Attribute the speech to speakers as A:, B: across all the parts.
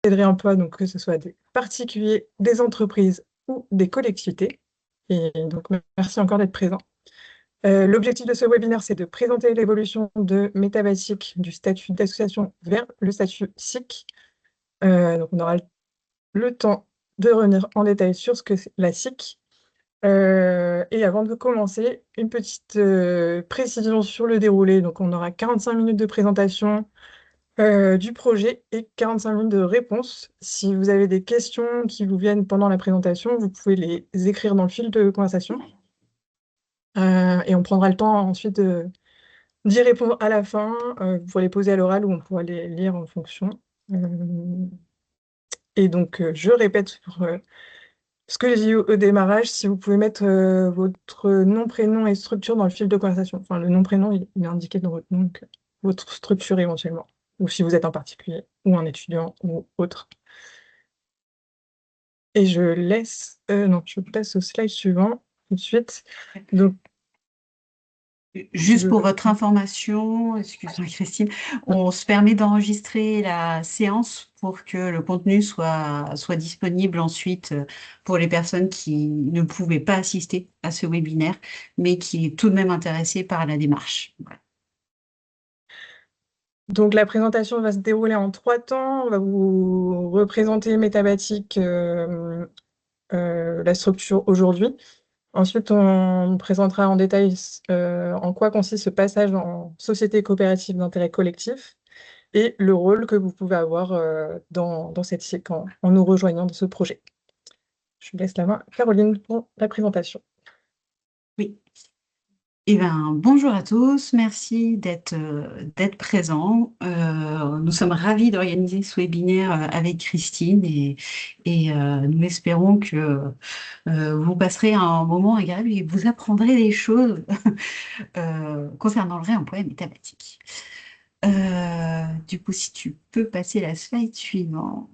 A: de réemploi, donc que ce soit des particuliers, des entreprises ou des collectivités. Et donc, merci encore d'être présent. L'objectif de ce webinaire, c'est de présenter l'évolution de Métabatic du statut d'association vers le statut SIC. Donc, on aura le temps de revenir en détail sur ce que c'est la SIC. Et avant de commencer, une petite précision sur le déroulé. Donc, on aura 45 minutes de présentation du projet et 45 minutes de réponse. Si vous avez des questions qui vous viennent pendant la présentation, vous pouvez les écrire dans le fil de conversation. Et on prendra le temps ensuite d'y répondre à la fin. Vous pourrez les poser à l'oral ou on pourra les lire en fonction. Et donc, je répète sur ce que j'ai dit au démarrage, si vous pouvez mettre votre nom, prénom et structure dans le fil de conversation. Enfin, le nom, prénom, il est indiqué dans votre nom, donc votre structure éventuellement. Ou si vous êtes un particulier, ou un étudiant, ou autre. Et je laisse... non, je passe au slide suivant tout de suite. Donc,
B: Juste pour votre information, excuse-moi Christine, on se permet d'enregistrer la séance pour que le contenu soit disponible ensuite pour les personnes qui ne pouvaient pas assister à ce webinaire, mais qui est tout de même intéressées par la démarche. Voilà.
A: Donc, la présentation va se dérouler en 3 temps. On va vous représenter Métabatic, la structure aujourd'hui. Ensuite, on présentera en détail en quoi consiste ce passage en société coopérative d'intérêt collectif et le rôle que vous pouvez avoir dans cette SIC en nous rejoignant dans ce projet. Je laisse la main à Caroline pour la présentation.
B: Oui. Eh bien, bonjour à tous, merci d'être présents. Nous sommes ravis d'organiser ce webinaire avec Christine et nous espérons que vous passerez un moment agréable et vous apprendrez des choses concernant le réemploi et Métabatic. Du coup, si tu peux passer la slide suivante.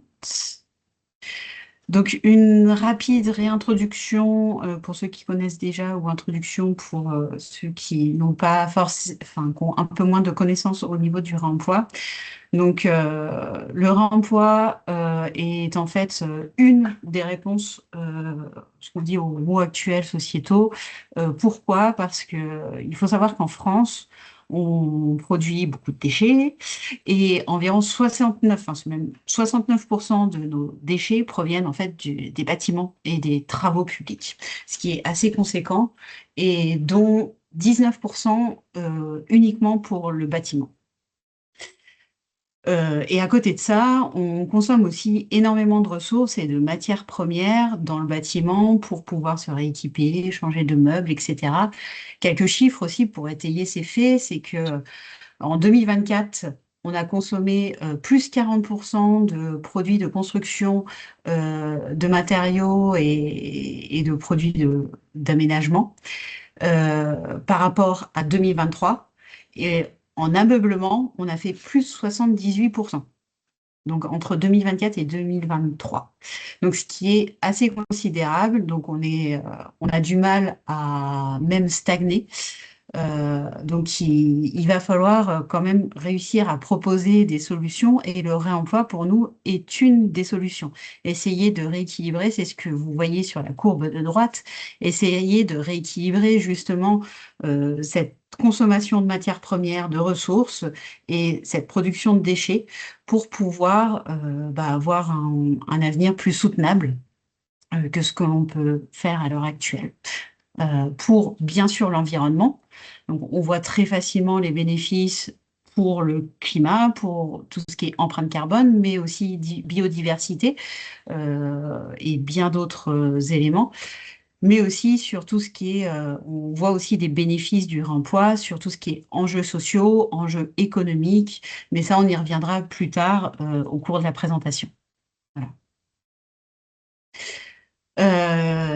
B: Donc, une rapide réintroduction pour ceux qui connaissent déjà ou introduction pour ceux qui n'ont pas forcément, enfin, qui ont un peu moins de connaissances au niveau du réemploi. Donc, le réemploi est en fait une des réponses, ce qu'on dit aux maux actuels sociétaux. Pourquoi? Parce que il faut savoir qu'en France, on produit beaucoup de déchets et environ 69, enfin, c'est même 69% de nos déchets proviennent en fait des bâtiments et des travaux publics, ce qui est assez conséquent et dont 19% uniquement pour le bâtiment. Et à côté de ça, on consomme aussi énormément de ressources et de matières premières dans le bâtiment pour pouvoir se rééquiper, changer de meubles, etc. Quelques chiffres aussi pour étayer ces faits, c'est que en 2024, on a consommé plus 40% de produits de construction, de matériaux et de produits d'aménagement par rapport à 2023. Et en ameublement, on a fait plus 78%. Donc entre 2024 et 2023. Donc ce qui est assez considérable. Donc on a du mal à même stagner. Donc il va falloir quand même réussir à proposer des solutions et le réemploi pour nous est une des solutions. Essayer de rééquilibrer, c'est ce que vous voyez sur la courbe de droite, essayer de rééquilibrer justement cette consommation de matières premières, de ressources et cette production de déchets pour pouvoir avoir un avenir plus soutenable que ce que l'on peut faire à l'heure actuelle. Pour bien sûr l'environnement. Donc, on voit très facilement les bénéfices pour le climat, pour tout ce qui est empreinte carbone, mais aussi biodiversité et bien d'autres éléments. Mais aussi sur tout ce qui est, on voit aussi des bénéfices du réemploi, sur tout ce qui est enjeux sociaux, enjeux économiques, mais ça, on y reviendra plus tard au cours de la présentation. Voilà.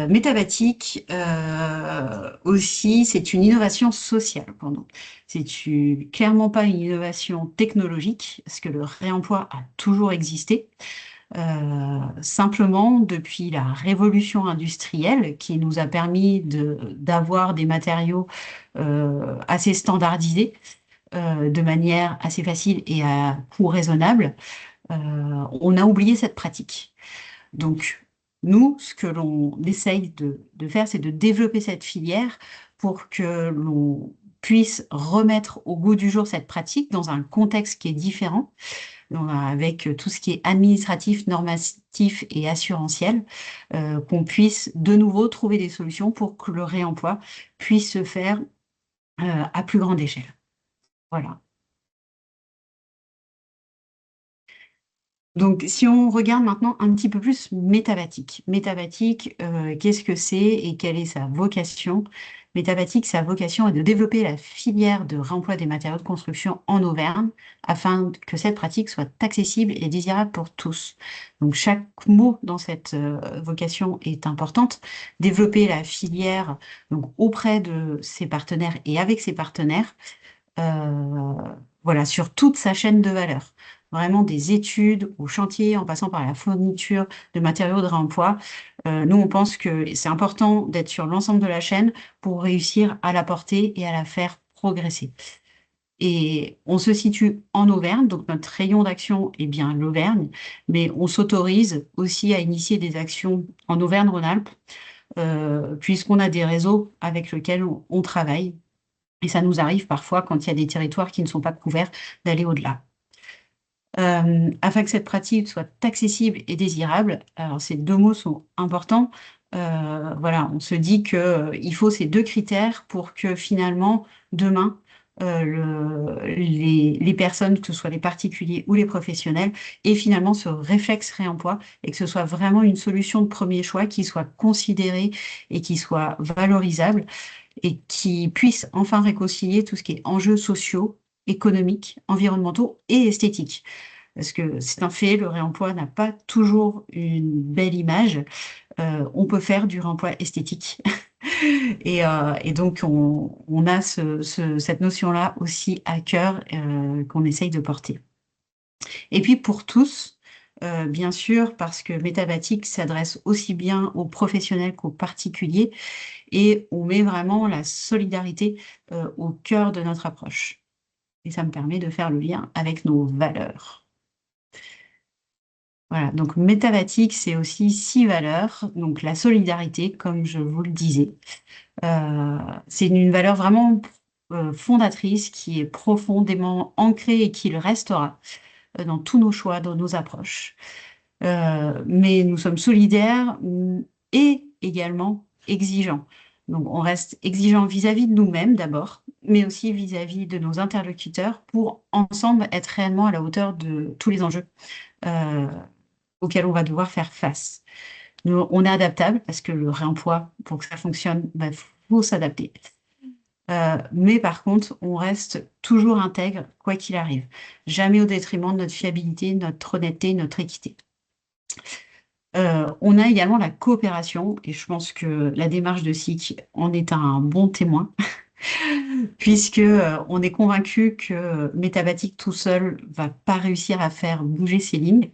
B: Métabatic aussi, c'est une innovation sociale pour nous. Clairement pas une innovation technologique, parce que le réemploi a toujours existé. Simplement, depuis la révolution industrielle qui nous a permis d'avoir des matériaux assez standardisés, de manière assez facile et à coût raisonnable, on a oublié cette pratique. Donc, nous, ce que l'on essaye de faire, c'est de développer cette filière pour que l'on puisse remettre au goût du jour cette pratique dans un contexte qui est différent, avec tout ce qui est administratif, normatif et assurantiel, qu'on puisse de nouveau trouver des solutions pour que le réemploi puisse se faire à plus grande échelle. Voilà. Donc, si on regarde maintenant un petit peu plus Métavatique. Métavatique, qu'est-ce que c'est et quelle est sa vocation? Métavatique, sa vocation est de développer la filière de réemploi des matériaux de construction en Auvergne afin que cette pratique soit accessible et désirable pour tous. Donc, chaque mot dans cette vocation est importante. Développer la filière donc, auprès de ses partenaires et avec ses partenaires euh, voilà, sur toute sa chaîne de valeur. Vraiment des études au chantier, en passant par la fourniture de matériaux de réemploi. Nous, on pense que c'est important d'être sur l'ensemble de la chaîne pour réussir à la porter et à la faire progresser. Et on se situe en Auvergne, donc notre rayon d'action est bien l'Auvergne, mais on s'autorise aussi à initier des actions en Auvergne-Rhône-Alpes, puisqu'on a des réseaux avec lesquels on travaille et ça nous arrive parfois, quand il y a des territoires qui ne sont pas couverts, d'aller au-delà. Afin que cette pratique soit accessible et désirable, alors ces deux mots sont importants. Voilà, on se dit qu'il faut ces deux critères pour que finalement, demain, les personnes, que ce soit les particuliers ou les professionnels, aient finalement ce réflexe réemploi et que ce soit vraiment une solution de premier choix qui soit considérée et qui soit valorisable et qui puisse enfin réconcilier tout ce qui est enjeux sociaux, économiques, environnementaux et esthétiques. Parce que c'est un fait, le réemploi n'a pas toujours une belle image. On peut faire du réemploi esthétique. Et donc, on a cette notion-là aussi à cœur qu'on essaye de porter. Et puis pour tous, bien sûr, parce que Métavatique s'adresse aussi bien aux professionnels qu'aux particuliers, et on met vraiment la solidarité au cœur de notre approche. Et ça me permet de faire le lien avec nos valeurs. Voilà, donc Métavatique, c'est aussi 6 valeurs. Donc la solidarité, comme je vous le disais, c'est une valeur vraiment fondatrice qui est profondément ancrée et qui le restera dans tous nos choix, dans nos approches. Mais nous sommes solidaires et également exigeants. Donc, on reste exigeant vis-à-vis de nous-mêmes d'abord, mais aussi vis-à-vis de nos interlocuteurs pour ensemble être réellement à la hauteur de tous les enjeux euh, auxquels on va devoir faire face. Nous, on est adaptable parce que le réemploi, pour que ça fonctionne, il faut s'adapter. Mais par contre, on reste toujours intègre, quoi qu'il arrive. Jamais au détriment de notre fiabilité, notre honnêteté, notre équité. On a également la coopération, et je pense que la démarche de SIC en est un bon témoin, puisque on est convaincu que Métabatic tout seul va pas réussir à faire bouger ses lignes.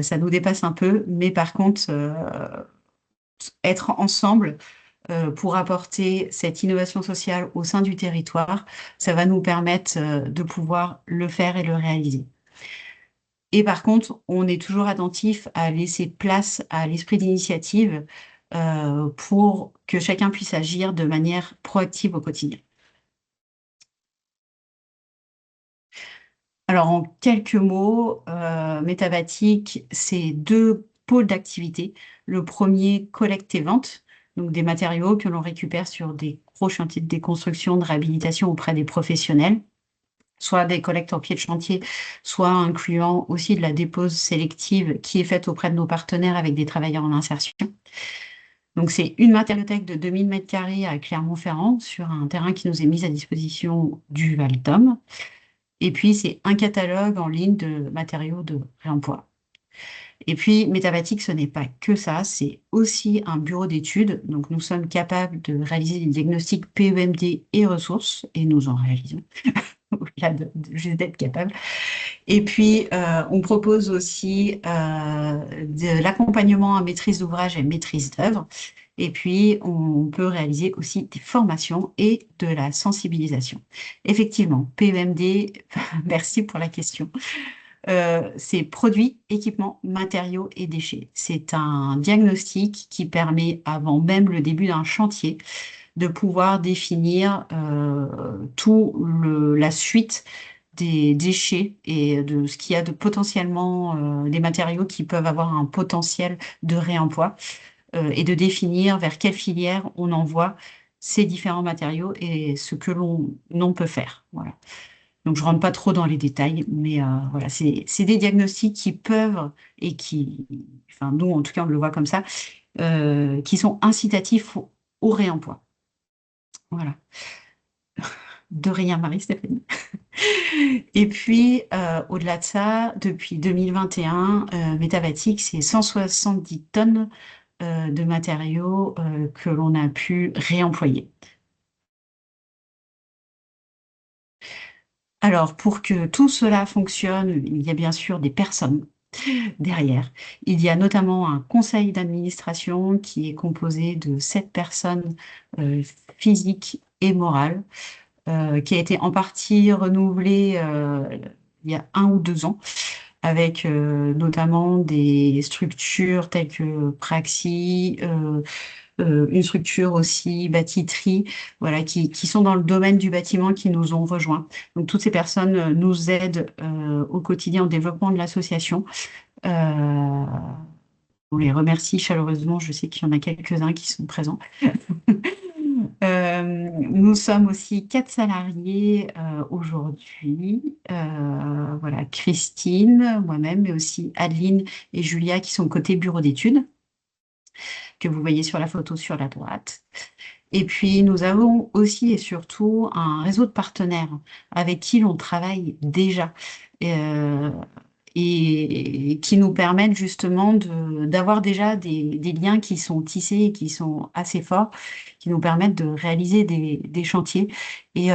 B: Ça nous dépasse un peu, mais par contre, être ensemble pour apporter cette innovation sociale au sein du territoire, ça va nous permettre de pouvoir le faire et le réaliser. Et par contre, on est toujours attentif à laisser place à l'esprit d'initiative pour que chacun puisse agir de manière proactive au quotidien. Alors, en quelques mots, Métavatique, c'est 2 pôles d'activité. Le premier, collecte et vente, donc des matériaux que l'on récupère sur des gros chantiers de déconstruction, de réhabilitation auprès des professionnels, soit des collectes en pied de chantier, soit incluant aussi de la dépose sélective qui est faite auprès de nos partenaires avec des travailleurs en insertion. Donc, c'est une matériothèque de 2000 m² à Clermont-Ferrand sur un terrain qui nous est mis à disposition du Val-d'Homme. Et puis, c'est un catalogue en ligne de matériaux de réemploi. Et puis, Métavatique, ce n'est pas que ça, c'est aussi un bureau d'études. Donc, nous sommes capables de réaliser des diagnostics PEMD et ressources, et nous en réalisons, au-delà de juste d'être capable. Et puis, on propose aussi de l'accompagnement à maîtrise d'ouvrage et maîtrise d'œuvre. Et puis, on peut réaliser aussi des formations et de la sensibilisation. Effectivement, PEMD, merci pour la question. c'est produits, équipements, matériaux et déchets. C'est un diagnostic qui permet, avant même le début d'un chantier, de pouvoir définir la suite des déchets et de ce qu'il y a de potentiellement des matériaux qui peuvent avoir un potentiel de réemploi et de définir vers quelle filière on envoie ces différents matériaux et ce que l'on peut faire. Voilà. Donc, je rentre pas trop dans les détails, mais voilà, c'est des diagnostics qui peuvent et qui, enfin, nous, en tout cas, on le voit comme ça, qui sont incitatifs au réemploi. Voilà. De rien, Marie-Stéphanie. Et puis, au-delà de ça, depuis 2021, Métavatic, c'est 170 tonnes de matériaux que l'on a pu réemployer. Alors, pour que tout cela fonctionne, il y a bien sûr des personnes derrière. Il y a notamment un conseil d'administration qui est composé de 7 personnes physiques et morales, qui a été en partie renouvelé il y a 1 ou 2 ans, avec notamment des structures telles que Praxi, une structure aussi Bâti-Tri, voilà, qui sont dans le domaine du bâtiment, qui nous ont rejoints. Donc toutes ces personnes nous aident au quotidien au développement de l'association. Euh, on les remercie chaleureusement. Je sais qu'il y en a quelques-uns qui sont présents. Nous sommes aussi 4 salariés aujourd'hui. Voilà, Christine, moi-même, mais aussi Adeline et Julia qui sont côté bureau d'études, que vous voyez sur la photo sur la droite. Et puis, nous avons aussi et surtout un réseau de partenaires avec qui l'on travaille déjà. Euh, et qui nous permettent justement d'avoir déjà des liens qui sont tissés et qui sont assez forts, qui nous permettent de réaliser des chantiers et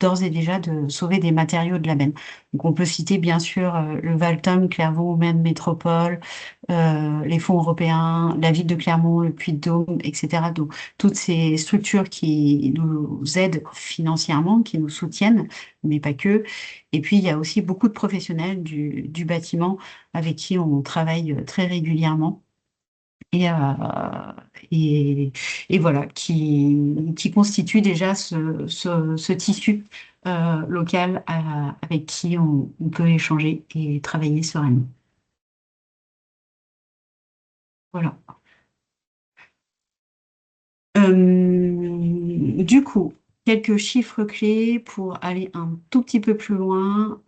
B: d'ores et déjà de sauver des matériaux de la benne. Donc on peut citer bien sûr le Valtom, Clairvaux, Maine Métropole, les fonds européens, la ville de Clermont, le Puy-de-Dôme, etc. Donc toutes ces structures qui nous aident financièrement, qui nous soutiennent, mais pas que. Et puis, il y a aussi beaucoup de professionnels du bâtiment avec qui on travaille très régulièrement et, et voilà, qui constituent déjà ce tissu local avec qui on peut échanger et travailler sereinement. Voilà. Du coup, quelques chiffres clés pour aller un tout petit peu plus loin.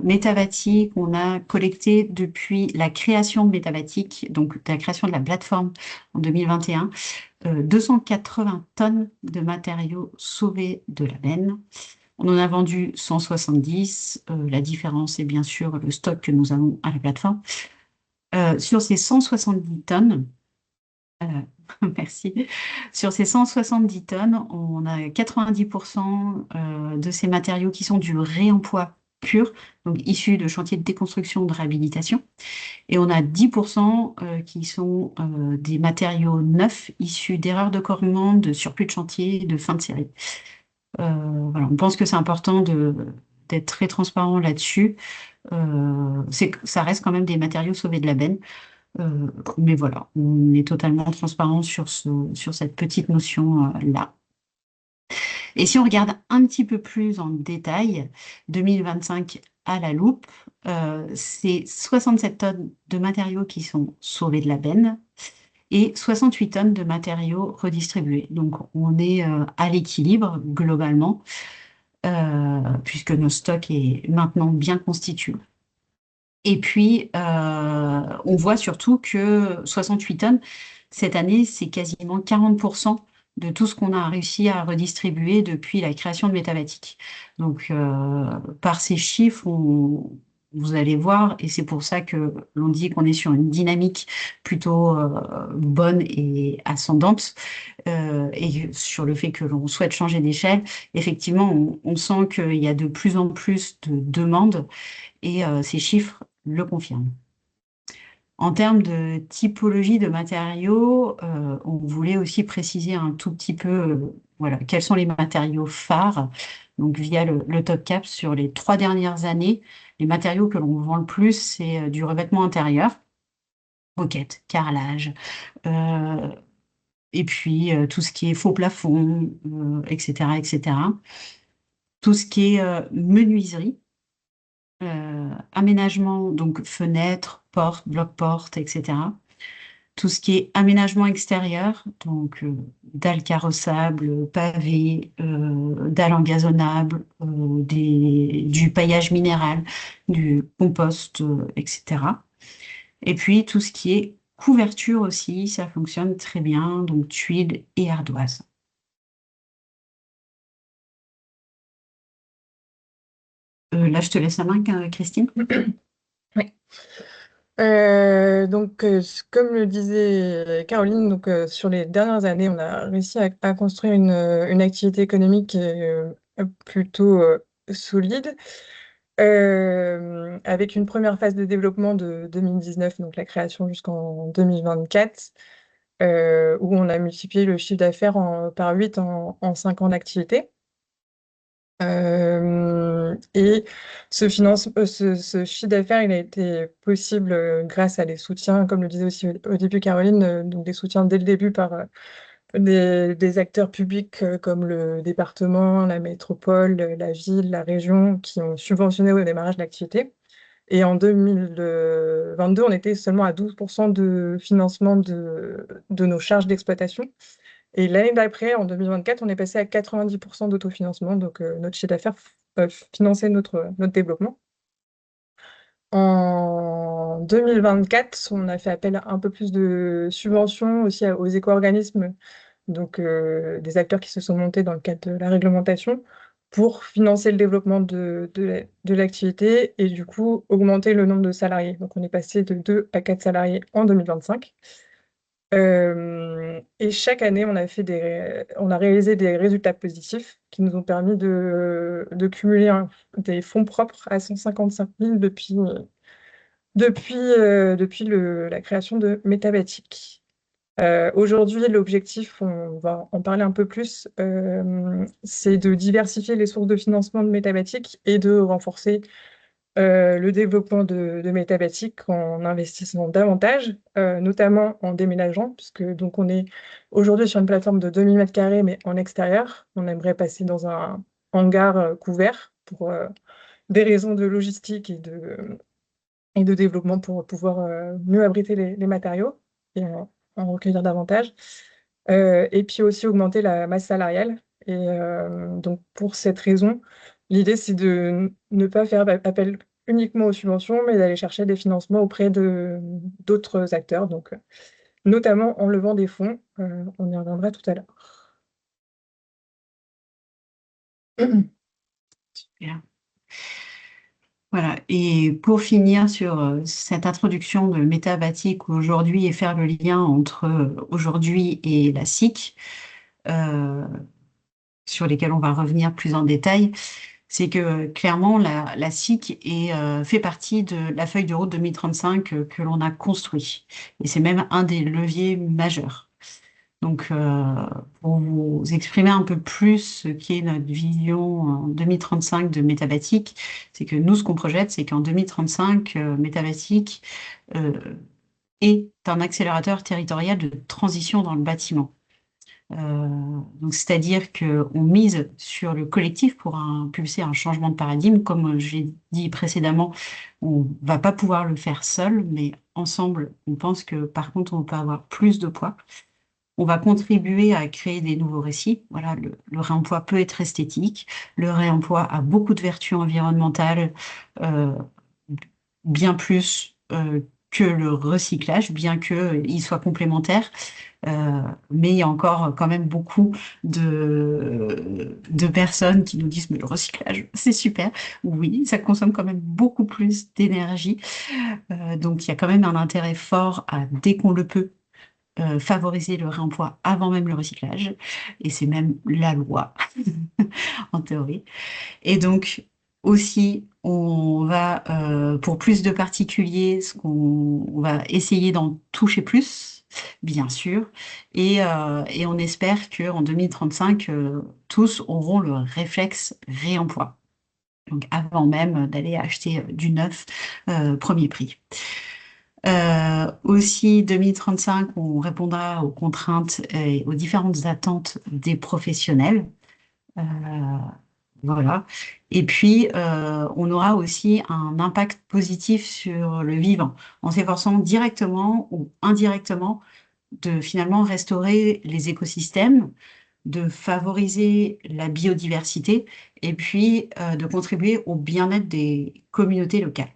B: Métavatic, on a collecté depuis la création de Métavatic, donc la création de la plateforme en 2021, 280 tonnes de matériaux sauvés de la benne. On en a vendu 170. La différence est bien sûr le stock que nous avons à la plateforme. Sur ces 170 tonnes, euh, merci. Sur ces 170 tonnes, on a 90% de ces matériaux qui sont du réemploi pur, donc issus de chantiers de déconstruction, de réhabilitation. Et on a 10% qui sont des matériaux neufs issus d'erreurs de corps humain, de surplus de chantier, de fin de série. Voilà, on pense que c'est important d'être très transparent là-dessus. Ça reste quand même des matériaux sauvés de la benne. Mais voilà, on est totalement transparent sur cette petite notion-là. Et si on regarde un petit peu plus en détail, 2025 à la loupe, c'est 67 tonnes de matériaux qui sont sauvés de la benne et 68 tonnes de matériaux redistribués. Donc on est à l'équilibre globalement, puisque nos stocks est maintenant bien constitué. Et puis, on voit surtout que 68 tonnes, cette année, c'est quasiment 40% de tout ce qu'on a réussi à redistribuer depuis la création de Métavatic. Donc, par ces chiffres, vous allez voir, et c'est pour ça que l'on dit qu'on est sur une dynamique plutôt bonne et ascendante, et sur le fait que l'on souhaite changer d'échelle. Effectivement, on sent qu'il y a de plus en plus de demandes et ces chiffres le confirment. En termes de typologie de matériaux, on voulait aussi préciser un tout petit peu, voilà, quels sont les matériaux phares. Donc, via le Top Cap, sur les 3 dernières années, les matériaux que l'on vend le plus, c'est du revêtement intérieur, moquette, carrelage, euh, et puis tout ce qui est faux plafond, etc., etc. Tout ce qui est menuiserie, aménagement, donc fenêtres, portes, blocs-portes, etc. Tout ce qui est aménagement extérieur, donc dalles carrossables, pavés, dalles engazonnables, du paillage minéral, du compost, etc. Et puis tout ce qui est couverture aussi, ça fonctionne très bien, donc tuiles et ardoises. Là, je te laisse la main, Christine.
A: Oui. Comme le disait Caroline, sur les dernières années, on a réussi à construire une activité économique qui est plutôt solide, avec une première phase de développement de 2019, donc la création jusqu'en 2024, où on a multiplié le chiffre d'affaires par 8 en 5 ans d'activité. Et ce chiffre d'affaires, il a été possible grâce à des soutiens, comme le disait aussi au début Caroline, donc des soutiens dès le début par des acteurs publics comme le département, la métropole, la ville, la région, qui ont subventionné au démarrage de l'activité. Et en 2022, on était seulement à 12% de financement de nos charges d'exploitation. Et l'année d'après, en 2024, on est passé à 90% d'autofinancement, donc notre chiffre d'affaires finançait notre développement. En 2024, on a fait appel à un peu plus de subventions aussi aux éco-organismes, donc des acteurs qui se sont montés dans le cadre de la réglementation pour financer le développement de l'activité et du coup augmenter le nombre de salariés. Donc on est passé de 2 à 4 salariés en 2025. Et chaque année, on a réalisé des résultats positifs qui nous ont permis de cumuler des fonds propres à 155 000 depuis la création de Métabatic. Aujourd'hui, l'objectif, on va en parler un peu plus, c'est de diversifier les sources de financement de Métabatic et de renforcer le développement de Métabatic en investissant davantage, notamment en déménageant, puisque donc on est aujourd'hui sur une plateforme de 2000 m², mais en extérieur. On aimerait passer dans un hangar couvert pour des raisons de logistique et de développement pour pouvoir mieux abriter les matériaux et en recueillir davantage. Et puis aussi augmenter la masse salariale. Et donc pour cette raison, l'idée c'est de ne pas faire appel uniquement aux subventions, mais d'aller chercher des financements auprès de d'autres acteurs, donc notamment en levant des fonds. On y reviendra tout à l'heure.
B: Bien. Voilà. Et pour finir sur cette introduction de Métabatic aujourd'hui et faire le lien entre aujourd'hui et la SIC, euh, sur lesquels on va revenir plus en détail, c'est que clairement la SIC fait partie de la feuille de route 2035 que l'on a construit. Et c'est même un des leviers majeurs. Donc, pour vous exprimer un peu plus ce qu'est notre vision en 2035 de Métabatic, c'est que nous, ce qu'on projette, c'est qu'en 2035, Métabatic euh, est un accélérateur territorial de transition dans le bâtiment. Donc, c'est-à-dire qu'on mise sur le collectif pour impulser un changement de paradigme. Comme j'ai dit précédemment, on ne va pas pouvoir le faire seul, mais ensemble, on pense que par contre, on peut avoir plus de poids. On va contribuer à créer des nouveaux récits. Voilà, le réemploi peut être esthétique. Le réemploi a beaucoup de vertus environnementales, euh, bien plus que le recyclage, bien qu'il soit complémentaire. Mais il y a encore quand même beaucoup de personnes qui nous disent, mais le recyclage, c'est super. Oui, ça consomme quand même beaucoup plus d'énergie. Donc il y a quand même un intérêt fort à, dès qu'on le peut, favoriser le réemploi avant même le recyclage. Et c'est même la loi, en théorie. Et donc, aussi, On va, pour plus de particuliers, on va essayer d'en toucher plus, bien sûr, et on espère qu'en 2035, tous auront le réflexe réemploi. Donc avant même d'aller acheter du neuf premier prix. Aussi, 2035, on répondra aux contraintes et aux différentes attentes des professionnels. Euh, voilà. Et puis, on aura aussi un impact positif sur le vivant, en s'efforçant directement ou indirectement de finalement restaurer les écosystèmes, de favoriser la biodiversité et puis de contribuer au bien-être des communautés locales.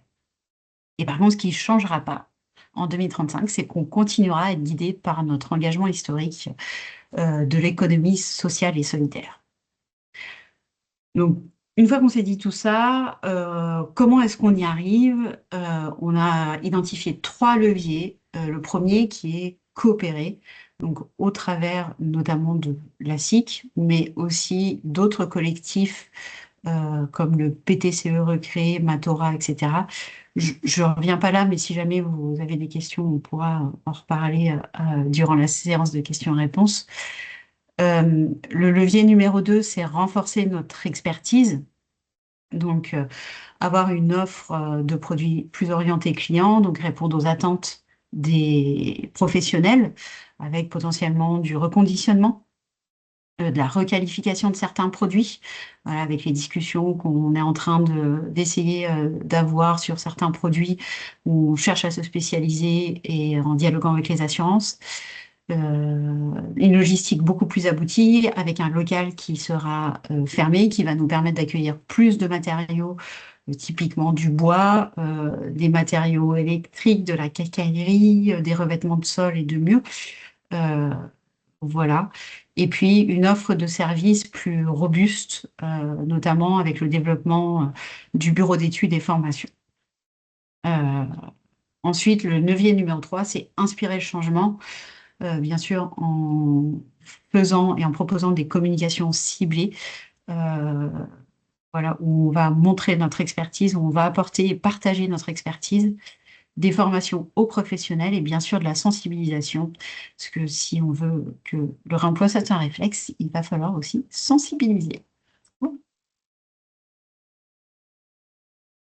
B: Et par contre, ce qui ne changera pas en 2035, c'est qu'on continuera à être guidé par notre engagement historique de l'économie sociale et solidaire. Donc, une fois qu'on s'est dit tout ça, comment est-ce qu'on y arrive? On a identifié trois leviers. Le premier qui est coopérer, donc au travers notamment de la SIC, mais aussi d'autres collectifs comme le PTCE Recré, Matora, etc. Je ne reviens pas là, mais si jamais vous avez des questions, on pourra en reparler durant la séance de questions-réponses. Le levier numéro 2, c'est renforcer notre expertise. Donc, avoir une offre de produits plus orientés clients, donc répondre aux attentes des professionnels, avec potentiellement du reconditionnement, de la requalification de certains produits, voilà, avec les discussions qu'on est en train d'essayer d'avoir sur certains produits où on cherche à se spécialiser et en dialoguant avec les assurances. Une logistique beaucoup plus aboutie avec un local qui sera fermé, qui va nous permettre d'accueillir plus de matériaux, typiquement du bois, des matériaux électriques, de la quincaillerie, des revêtements de sol et de murs. Euh, voilà. Et puis une offre de services plus robuste, notamment avec le développement du bureau d'études et formations. Euh, Ensuite, le levier numéro 3, c'est inspirer le changement, bien sûr en faisant et en proposant des communications ciblées, euh, voilà, où on va montrer notre expertise, où on va apporter et partager notre expertise, des formations aux professionnels et bien sûr de la sensibilisation. Parce que si on veut que le réemploi soit un réflexe, il va falloir aussi sensibiliser. Bon.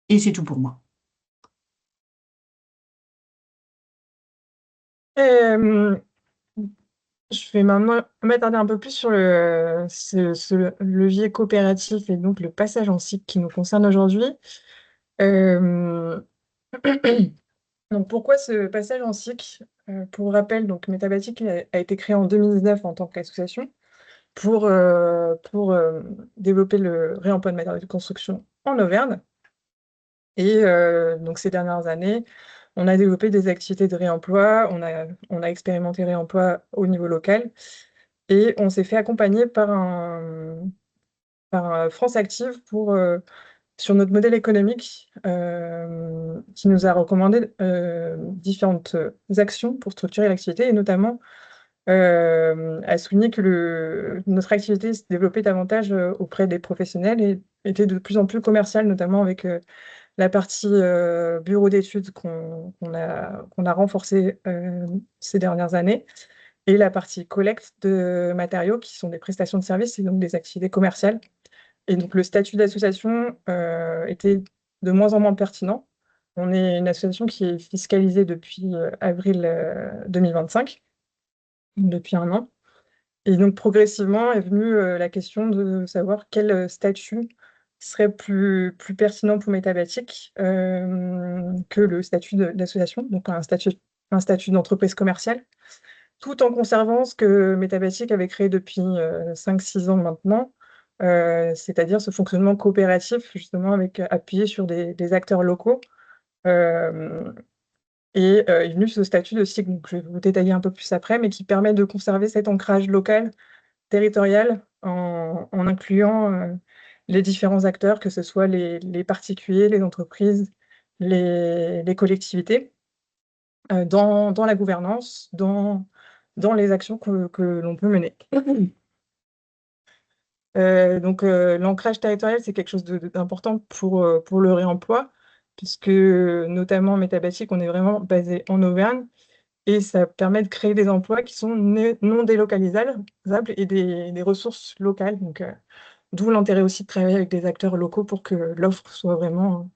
B: Et c'est tout pour moi.
A: Euh, je vais maintenant m'attarder un peu plus sur ce levier coopératif et donc le passage en cycle qui nous concerne aujourd'hui. Euh, donc pourquoi ce passage en cycle? Pour rappel, donc Métabatic a été créé en 2019 en tant qu'association pour développer le réemploi de matériaux de construction en Auvergne. Et donc ces dernières années, on a développé des activités de réemploi, on a expérimenté réemploi au niveau local et on s'est fait accompagner par un France Active sur notre modèle économique qui nous a recommandé différentes actions pour structurer l'activité et notamment a souligné que notre activité se développait davantage auprès des professionnels et était de plus en plus commerciale, notamment avec la partie bureau d'études qu'on a renforcée ces dernières années, et la partie collecte de matériaux qui sont des prestations de services et donc des activités commerciales. Et donc le statut d'association était de moins en moins pertinent. On est une association qui est fiscalisée depuis avril 2025, depuis un an. Et donc progressivement est venue la question de savoir quel statut serait plus pertinent pour Métabatic que le statut d'association, donc un statut d'entreprise commerciale, tout en conservant ce que Métabatic avait créé depuis 5-6 ans maintenant, c'est-à-dire ce fonctionnement coopératif, justement, appuyé sur des acteurs locaux. euh, et est venu ce statut de SIG, donc je vais vous détailler un peu plus après, mais qui permet de conserver cet ancrage local territoriale en incluant les différents acteurs, que ce soit les particuliers, les entreprises, les collectivités, dans la gouvernance, dans les actions que l'on peut mener. L'ancrage territorial, c'est quelque chose d'important pour le réemploi, puisque notamment Métabatic, on est vraiment basé en Auvergne, et ça permet de créer des emplois qui sont non délocalisables et des ressources locales. D'où l'intérêt aussi de travailler avec des acteurs locaux pour que l'offre soit vraiment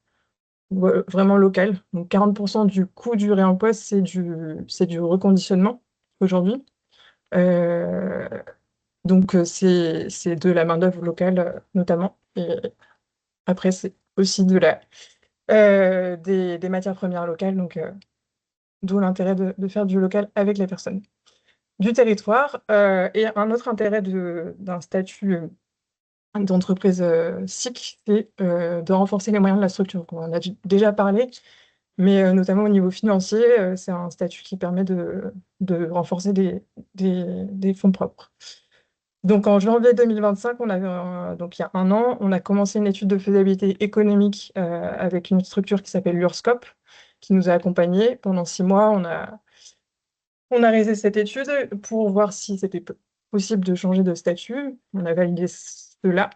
A: locale. Donc 40% du coût du réemploi, c'est du reconditionnement aujourd'hui. Euh, c'est de la main-d'œuvre locale notamment. Et après, c'est aussi des matières premières locales. D'où l'intérêt de faire du local avec les personnes du territoire. Et un autre intérêt d'un statut d'entreprise SIC, c'est de renforcer les moyens de la structure. On en a déjà parlé, mais notamment au niveau financier, c'est un statut qui permet de renforcer des fonds propres. Donc en janvier 2025, donc il y a un an, on a commencé une étude de faisabilité économique avec une structure qui s'appelle l'URSCOP, qui nous a accompagnés pendant 6 mois. On a réalisé cette étude pour voir si c'était possible de changer de statut. On a validé cela.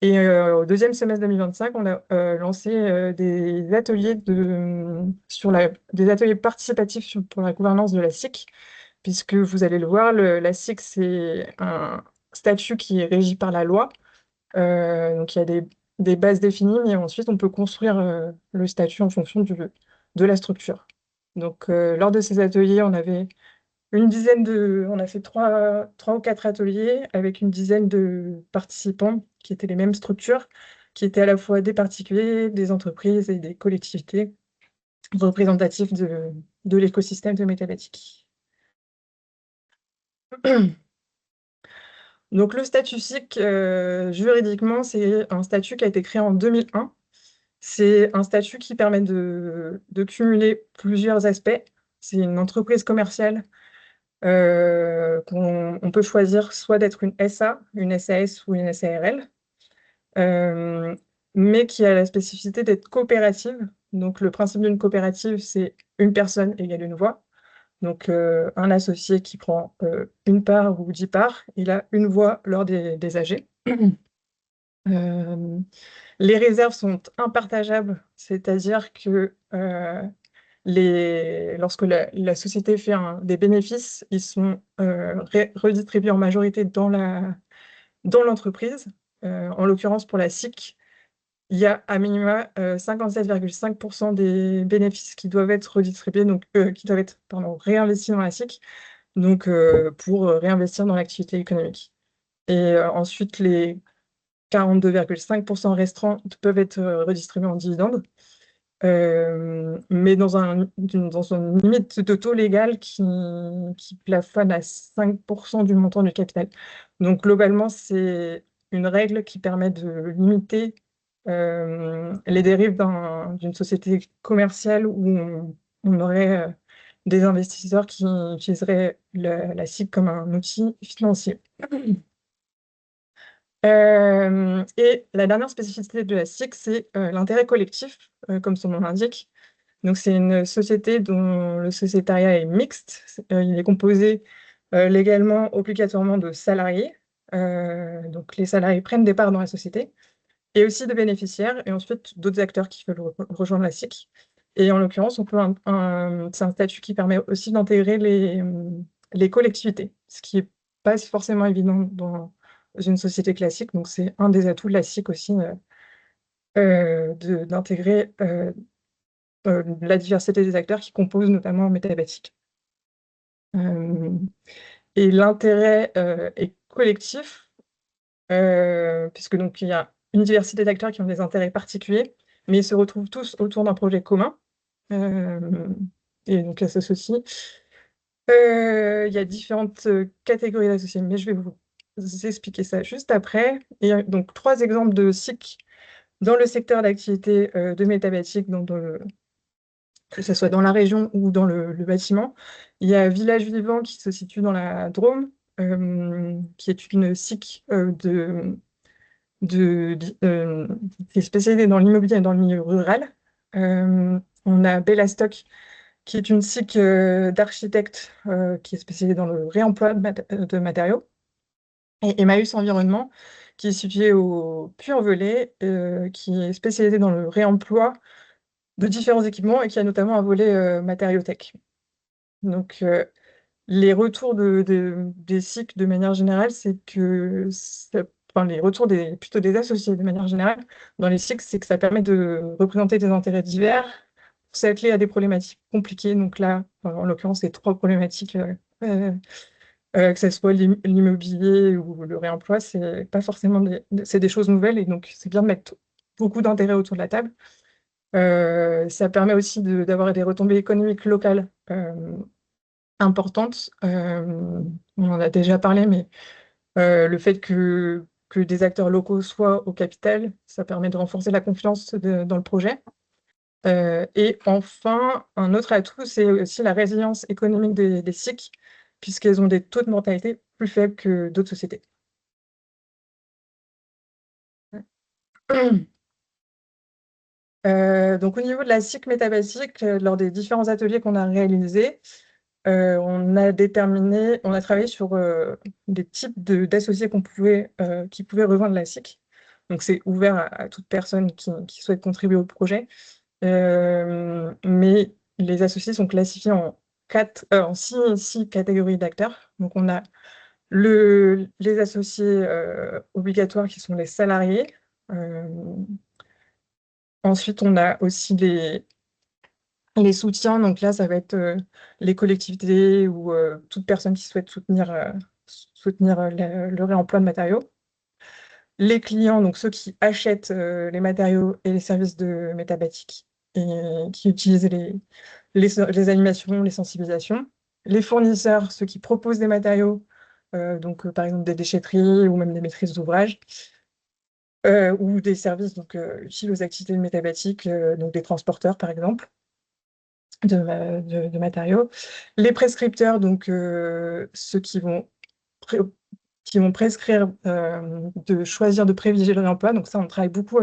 A: Et au deuxième semestre 2025, on a lancé des ateliers des ateliers participatifs pour la gouvernance de la SIC, puisque vous allez le voir, la SIC, c'est un statut qui est régi par la loi. Donc il y a des bases définies, mais ensuite on peut construire le statut en fonction de la structure. Donc lors de ces ateliers, on a fait trois ou quatre ateliers avec une dizaine de participants qui étaient les mêmes structures, qui étaient à la fois des particuliers, des entreprises et des collectivités représentatives de l'écosystème de Métabatic. Donc le statut SIC, juridiquement, c'est un statut qui a été créé en 2001. C'est un statut qui permet de cumuler plusieurs aspects. C'est une entreprise commerciale on peut choisir soit d'être une SA, une SAS ou une SARL, euh, mais qui a la spécificité d'être coopérative. Donc le principe d'une coopérative, c'est une personne égale une voix. Donc un associé qui prend une part ou 10 parts, il a une voix lors des AG. Euh, les réserves sont impartageables, c'est-à-dire que lorsque la société fait des bénéfices, ils sont redistribués en majorité dans l'entreprise. En l'occurrence, pour la SIC, il y a à minima 57,5% des bénéfices qui doivent être redistribués, donc qui doivent être réinvestis dans la SIC, donc pour réinvestir dans l'activité économique. Et ensuite, les 42,5% restants peuvent être redistribués en dividendes. Mais dans une limite de taux légal qui plafonne à 5% du montant du capital. Donc globalement, c'est une règle qui permet de limiter les dérives d'une société commerciale où on aurait des investisseurs qui utiliseraient la SIC comme un outil financier. Et la dernière spécificité de la SIC, c'est l'intérêt collectif, comme son nom l'indique. Donc, c'est une société dont le sociétariat est mixte. Il est composé légalement, obligatoirement de salariés. Donc, les salariés prennent des parts dans la société et aussi de bénéficiaires et ensuite d'autres acteurs qui veulent rejoindre la SIC. Et en l'occurrence, c'est un statut qui permet aussi d'intégrer les collectivités, ce qui n'est pas forcément évident dans une société classique. Donc, c'est un des atouts de la SIC aussi d'intégrer la diversité des acteurs qui composent notamment Métabatic. Et l'intérêt est collectif, puisque donc il y a une diversité d'acteurs qui ont des intérêts particuliers, mais ils se retrouvent tous autour d'un projet commun. Et donc là, s'associe. Il y a différentes catégories d'associés, mais je vais vous expliquer ça juste après. Et donc 3 exemples de SIC dans le secteur d'activité de Métabatic, donc que ce soit dans la région ou dans le bâtiment. Il y a Village Vivant qui se situe dans la Drôme, qui est une SIC qui est spécialisée dans l'immobilier et dans le milieu rural. On a Bellastock, qui est une SIC d'architectes qui est spécialisée dans le réemploi de matériaux. Et Emmaüs Environnement, qui est situé au Puy-en-Velay, qui est spécialisé dans le réemploi de différents équipements et qui a notamment un volet matériothèque. Donc, les retours des cycles de manière générale, c'est que enfin, les retours plutôt des associés de manière générale dans les cycles, c'est que ça permet de représenter des intérêts divers, pour s'atteler à des problématiques compliquées. Donc là, en l'occurrence, c'est trois problématiques, que ce soit l'immobilier ou le réemploi, c'est pas forcément c'est des choses nouvelles et donc c'est bien de mettre beaucoup d'intérêts autour de la table. Ça permet aussi d'avoir des retombées économiques locales importantes. On en a déjà parlé, mais le fait que des acteurs locaux soient au capital, ça permet de renforcer la confiance dans le projet. Et enfin, un autre atout, c'est aussi la résilience économique des SIC, puisqu'elles ont des taux de mortalité plus faibles que d'autres sociétés. Donc, au niveau de la SIC métabasique, lors des différents ateliers qu'on a réalisés, on a travaillé sur des types d'associés qui pouvaient rejoindre la SIC. Donc, c'est ouvert à toute personne qui souhaite contribuer au projet. Mais les associés sont classifiés en six catégories d'acteurs. Donc, on a les associés obligatoires qui sont les salariés. Euh, Ensuite, on a aussi les soutiens. Donc là, ça va être les collectivités ou toute personne qui souhaite soutenir le réemploi de matériaux. Les clients, donc ceux qui achètent les matériaux et les services de Métabatic et qui utilisent les animations, les sensibilisations. Les fournisseurs, ceux qui proposent des matériaux, donc par exemple des déchetteries ou même des maîtrises d'ouvrage, ou des services utiles aux activités de Métabatic, donc des transporteurs par exemple de matériaux. Les prescripteurs, donc ceux qui vont prescrire de choisir de privilégier le réemploi. Donc ça, on travaille beaucoup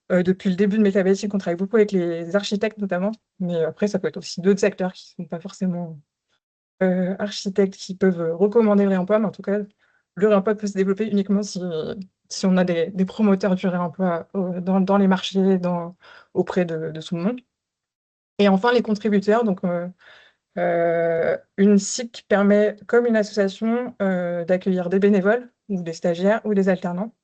A: depuis le début de Métabasic, on travaille beaucoup avec les architectes notamment, mais après, ça peut être aussi d'autres acteurs qui ne sont pas forcément architectes qui peuvent recommander le réemploi, mais en tout cas, le réemploi peut se développer uniquement si on a des promoteurs du réemploi dans les marchés, auprès de tout le monde. Et enfin, les contributeurs, donc une SIC permet, comme une association, d'accueillir des bénévoles ou des stagiaires ou des alternants.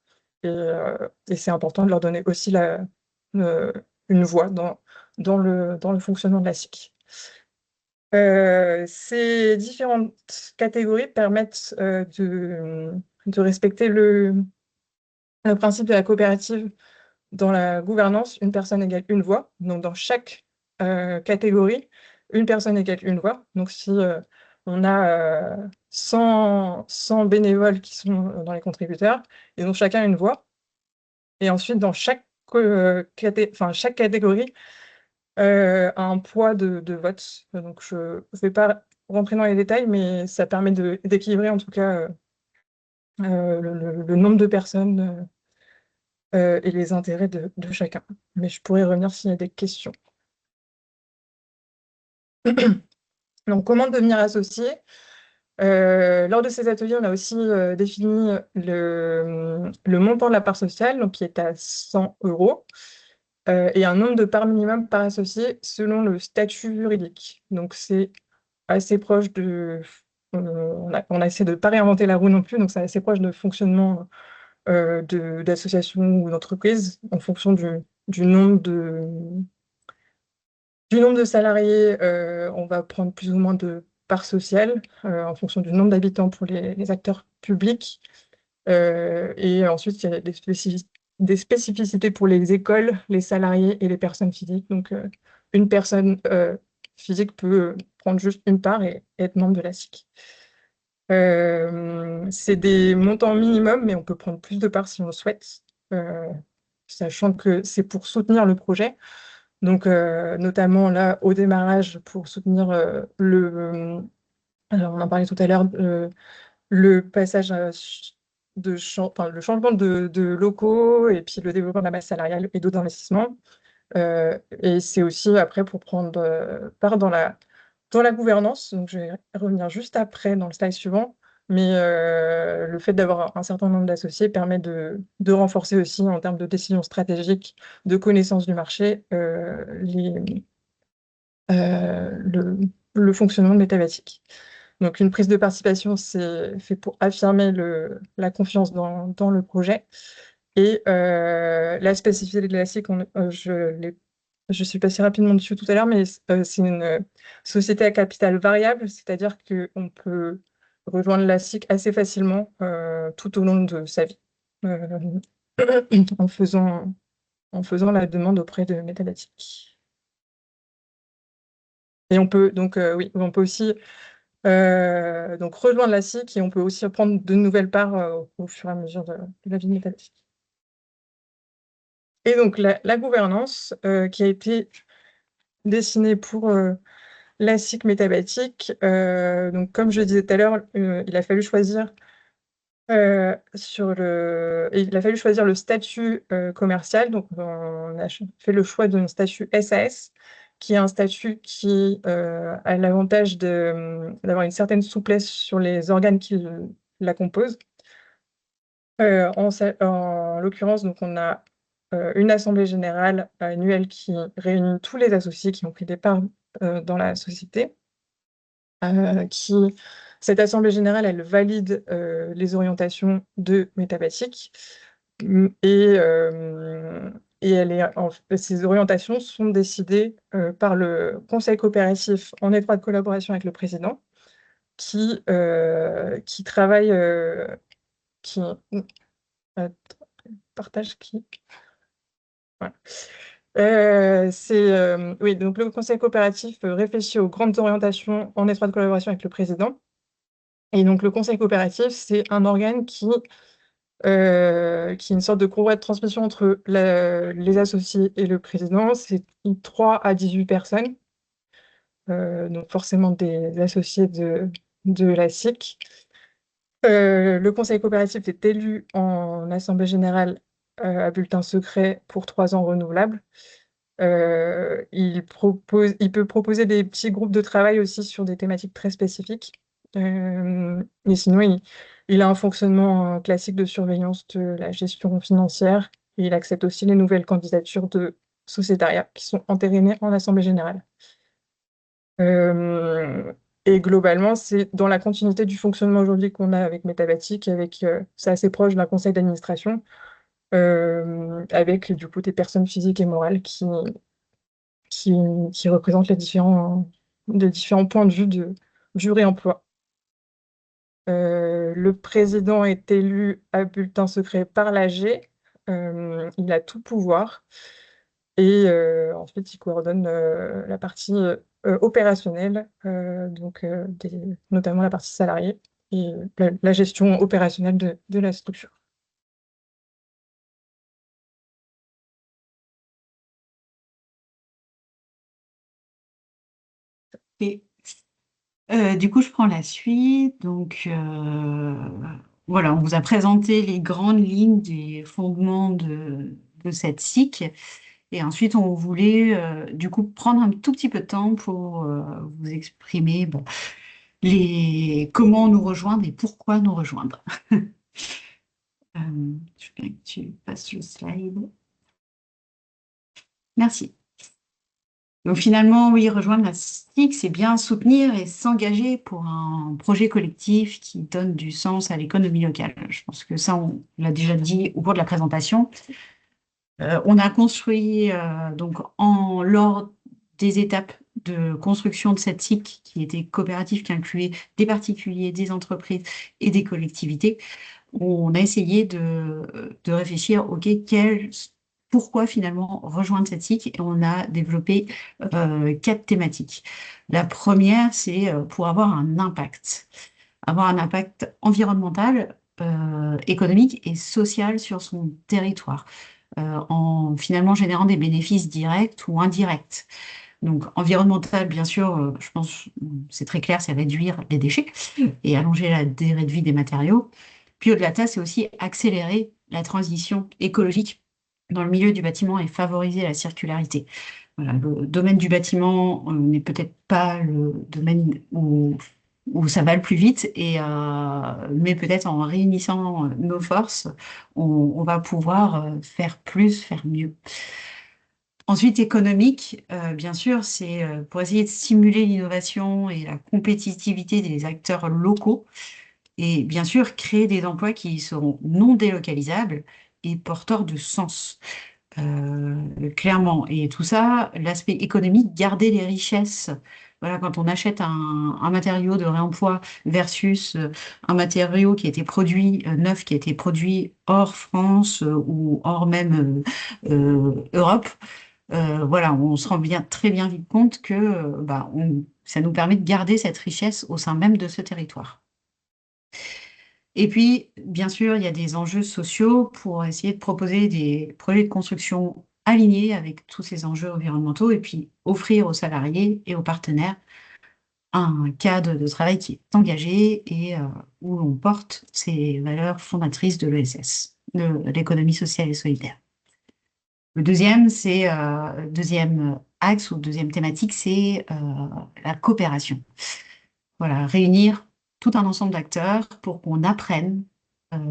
A: Et c'est important de leur donner aussi euh, une voix dans le fonctionnement de la SIC. Ces différentes catégories permettent de respecter le principe de la coopérative dans la gouvernance, une personne égale une voix. Donc, dans chaque catégorie, une personne égale une voix. Donc, si on a 100 bénévoles qui sont dans les contributeurs, ils ont chacun une voix. Et ensuite, dans chaque catégorie a un poids de vote. Donc, je ne vais pas rentrer dans les détails, mais ça permet d'équilibrer en tout cas le nombre de personnes et les intérêts de chacun. Mais je pourrais revenir s'il y a des questions. Donc, comment devenir associé? Lors de ces ateliers, on a aussi défini le montant de la part sociale, donc qui est à 100 euros, et un nombre de parts minimum par associé selon le statut juridique. Donc, c'est assez proche on a essayé de ne pas réinventer la roue non plus, donc c'est assez proche de fonctionnement d'associations ou d'entreprises en fonction du nombre de salariés. On va prendre plus ou moins de parts sociales en fonction du nombre d'habitants pour les acteurs publics. Et ensuite, il y a des spécificités pour les écoles, les salariés et les personnes physiques. Donc, une personne physique peut prendre juste une part et être membre de la SIC. C'est des montants minimums, mais on peut prendre plus de parts si on le souhaite, sachant que c'est pour soutenir le projet. Donc, notamment là, au démarrage, pour soutenir alors on en parlait tout à l'heure, le passage le changement de locaux et puis le développement de la masse salariale et d'autres investissements. Et c'est aussi après pour prendre part dans la gouvernance. Donc, je vais revenir juste après dans le slide suivant. mais le fait d'avoir un certain nombre d'associés permet de renforcer aussi en termes de décision stratégique, de connaissance du marché, le fonctionnement de Métavatic. Donc une prise de participation, c'est fait pour affirmer la confiance dans le projet. Et la spécificité de la SIC, je suis passée rapidement dessus tout à l'heure, mais c'est une société à capital variable, c'est-à-dire qu'on peut rejoindre la SIC assez facilement tout au long de sa vie, euh, en faisant, en faisant la demande auprès de Métadatic. Et on peut donc, oui, on peut aussi donc rejoindre la SIC et on peut aussi prendre de nouvelles parts au fur et à mesure de la vie de Métadatic. Et donc la gouvernance qui a été dessinée pour la SIC Métabatic. Donc comme je disais tout à l'heure, il a fallu choisir il a fallu choisir le statut commercial. Donc on a fait le choix d'un statut SAS, qui est un statut qui a l'avantage d'avoir une certaine souplesse sur les organes qui la composent. En l'occurrence, donc on a une assemblée générale annuelle qui réunit tous les associés qui ont pris des parts dans la société. Qui, cette assemblée générale, elle valide les orientations de Métabatic. Et, ces orientations sont décidées par le conseil coopératif en étroite collaboration avec le président, qui travaille, qui partage qui. Voilà. Oui, donc le conseil coopératif réfléchit aux grandes orientations en étroite collaboration avec le président. Et donc le conseil coopératif, c'est un organe qui est une sorte de courroie de transmission entre les associés et le président. C'est 3 à 18 personnes, donc forcément des associés de la SIC. Le conseil coopératif est élu en assemblée générale à bulletin secret pour 3 ans renouvelables. Il peut proposer des petits groupes de travail aussi sur des thématiques très spécifiques. Mais sinon, il a un fonctionnement classique de surveillance de la gestion financière. Et il accepte aussi les nouvelles candidatures de sociétariat qui sont entérinées en assemblée générale. Et globalement, c'est dans la continuité du fonctionnement aujourd'hui qu'on a avec Métabatic, c'est assez proche d'un conseil d'administration, avec du coup des personnes physiques et morales qui, qui représentent les différents points de vue du réemploi. Le président est élu à bulletin secret par l'AG. Il a tout pouvoir. Et ensuite, il coordonne la partie opérationnelle, notamment la partie salariée et la gestion opérationnelle de la structure.
B: Et du coup, je prends la suite. Donc, voilà, on vous a présenté les grandes lignes des fondements de cette SIC. Et ensuite, on voulait du coup prendre un tout petit peu de temps pour vous exprimer bon, comment nous rejoindre et pourquoi nous rejoindre. Je veux bien que tu passes le slide. Merci. Donc finalement, oui, rejoindre la SIC, c'est bien soutenir et s'engager pour un projet collectif qui donne du sens à l'économie locale. Je pense que ça, on l'a déjà dit au cours de la présentation. On a construit lors des étapes de construction de cette SIC, qui était coopérative, qui incluait des particuliers, des entreprises et des collectivités, on a essayé de réfléchir, OK, pourquoi finalement rejoindre cette SIC? Et on a développé 4 thématiques. La première, c'est pour avoir un impact environnemental, économique et social sur son territoire, en finalement générant des bénéfices directs ou indirects. Donc, environnemental, bien sûr, je pense, c'est très clair, c'est réduire les déchets et allonger la durée de vie des matériaux. Puis au-delà de ça, c'est aussi accélérer la transition écologique dans le milieu du bâtiment et favoriser la circularité. Voilà, le domaine du bâtiment n'est peut-être pas le domaine où où ça va le plus vite, mais peut-être en réunissant nos forces, on va pouvoir faire plus, faire mieux. Ensuite, économique, bien sûr, c'est pour essayer de stimuler l'innovation et la compétitivité des acteurs locaux et bien sûr créer des emplois qui seront non délocalisables et porteurs de sens, clairement. Et tout ça, l'aspect économique, garder les richesses. Voilà, quand on achète un matériau de réemploi versus un matériau qui a été produit neuf, qui a été produit hors France ou hors même Europe, voilà, on se rend très bien vite compte que ça nous permet de garder cette richesse au sein même de ce territoire. Et puis, bien sûr, il y a des enjeux sociaux pour essayer de proposer des projets de construction alignés avec tous ces enjeux environnementaux et puis offrir aux salariés et aux partenaires un cadre de travail qui est engagé et où l'on porte ces valeurs fondatrices de l'ESS, de l'économie sociale et solidaire. Le deuxième axe ou deuxième thématique, c'est la coopération. Voilà, réunir tout un ensemble d'acteurs pour qu'on apprenne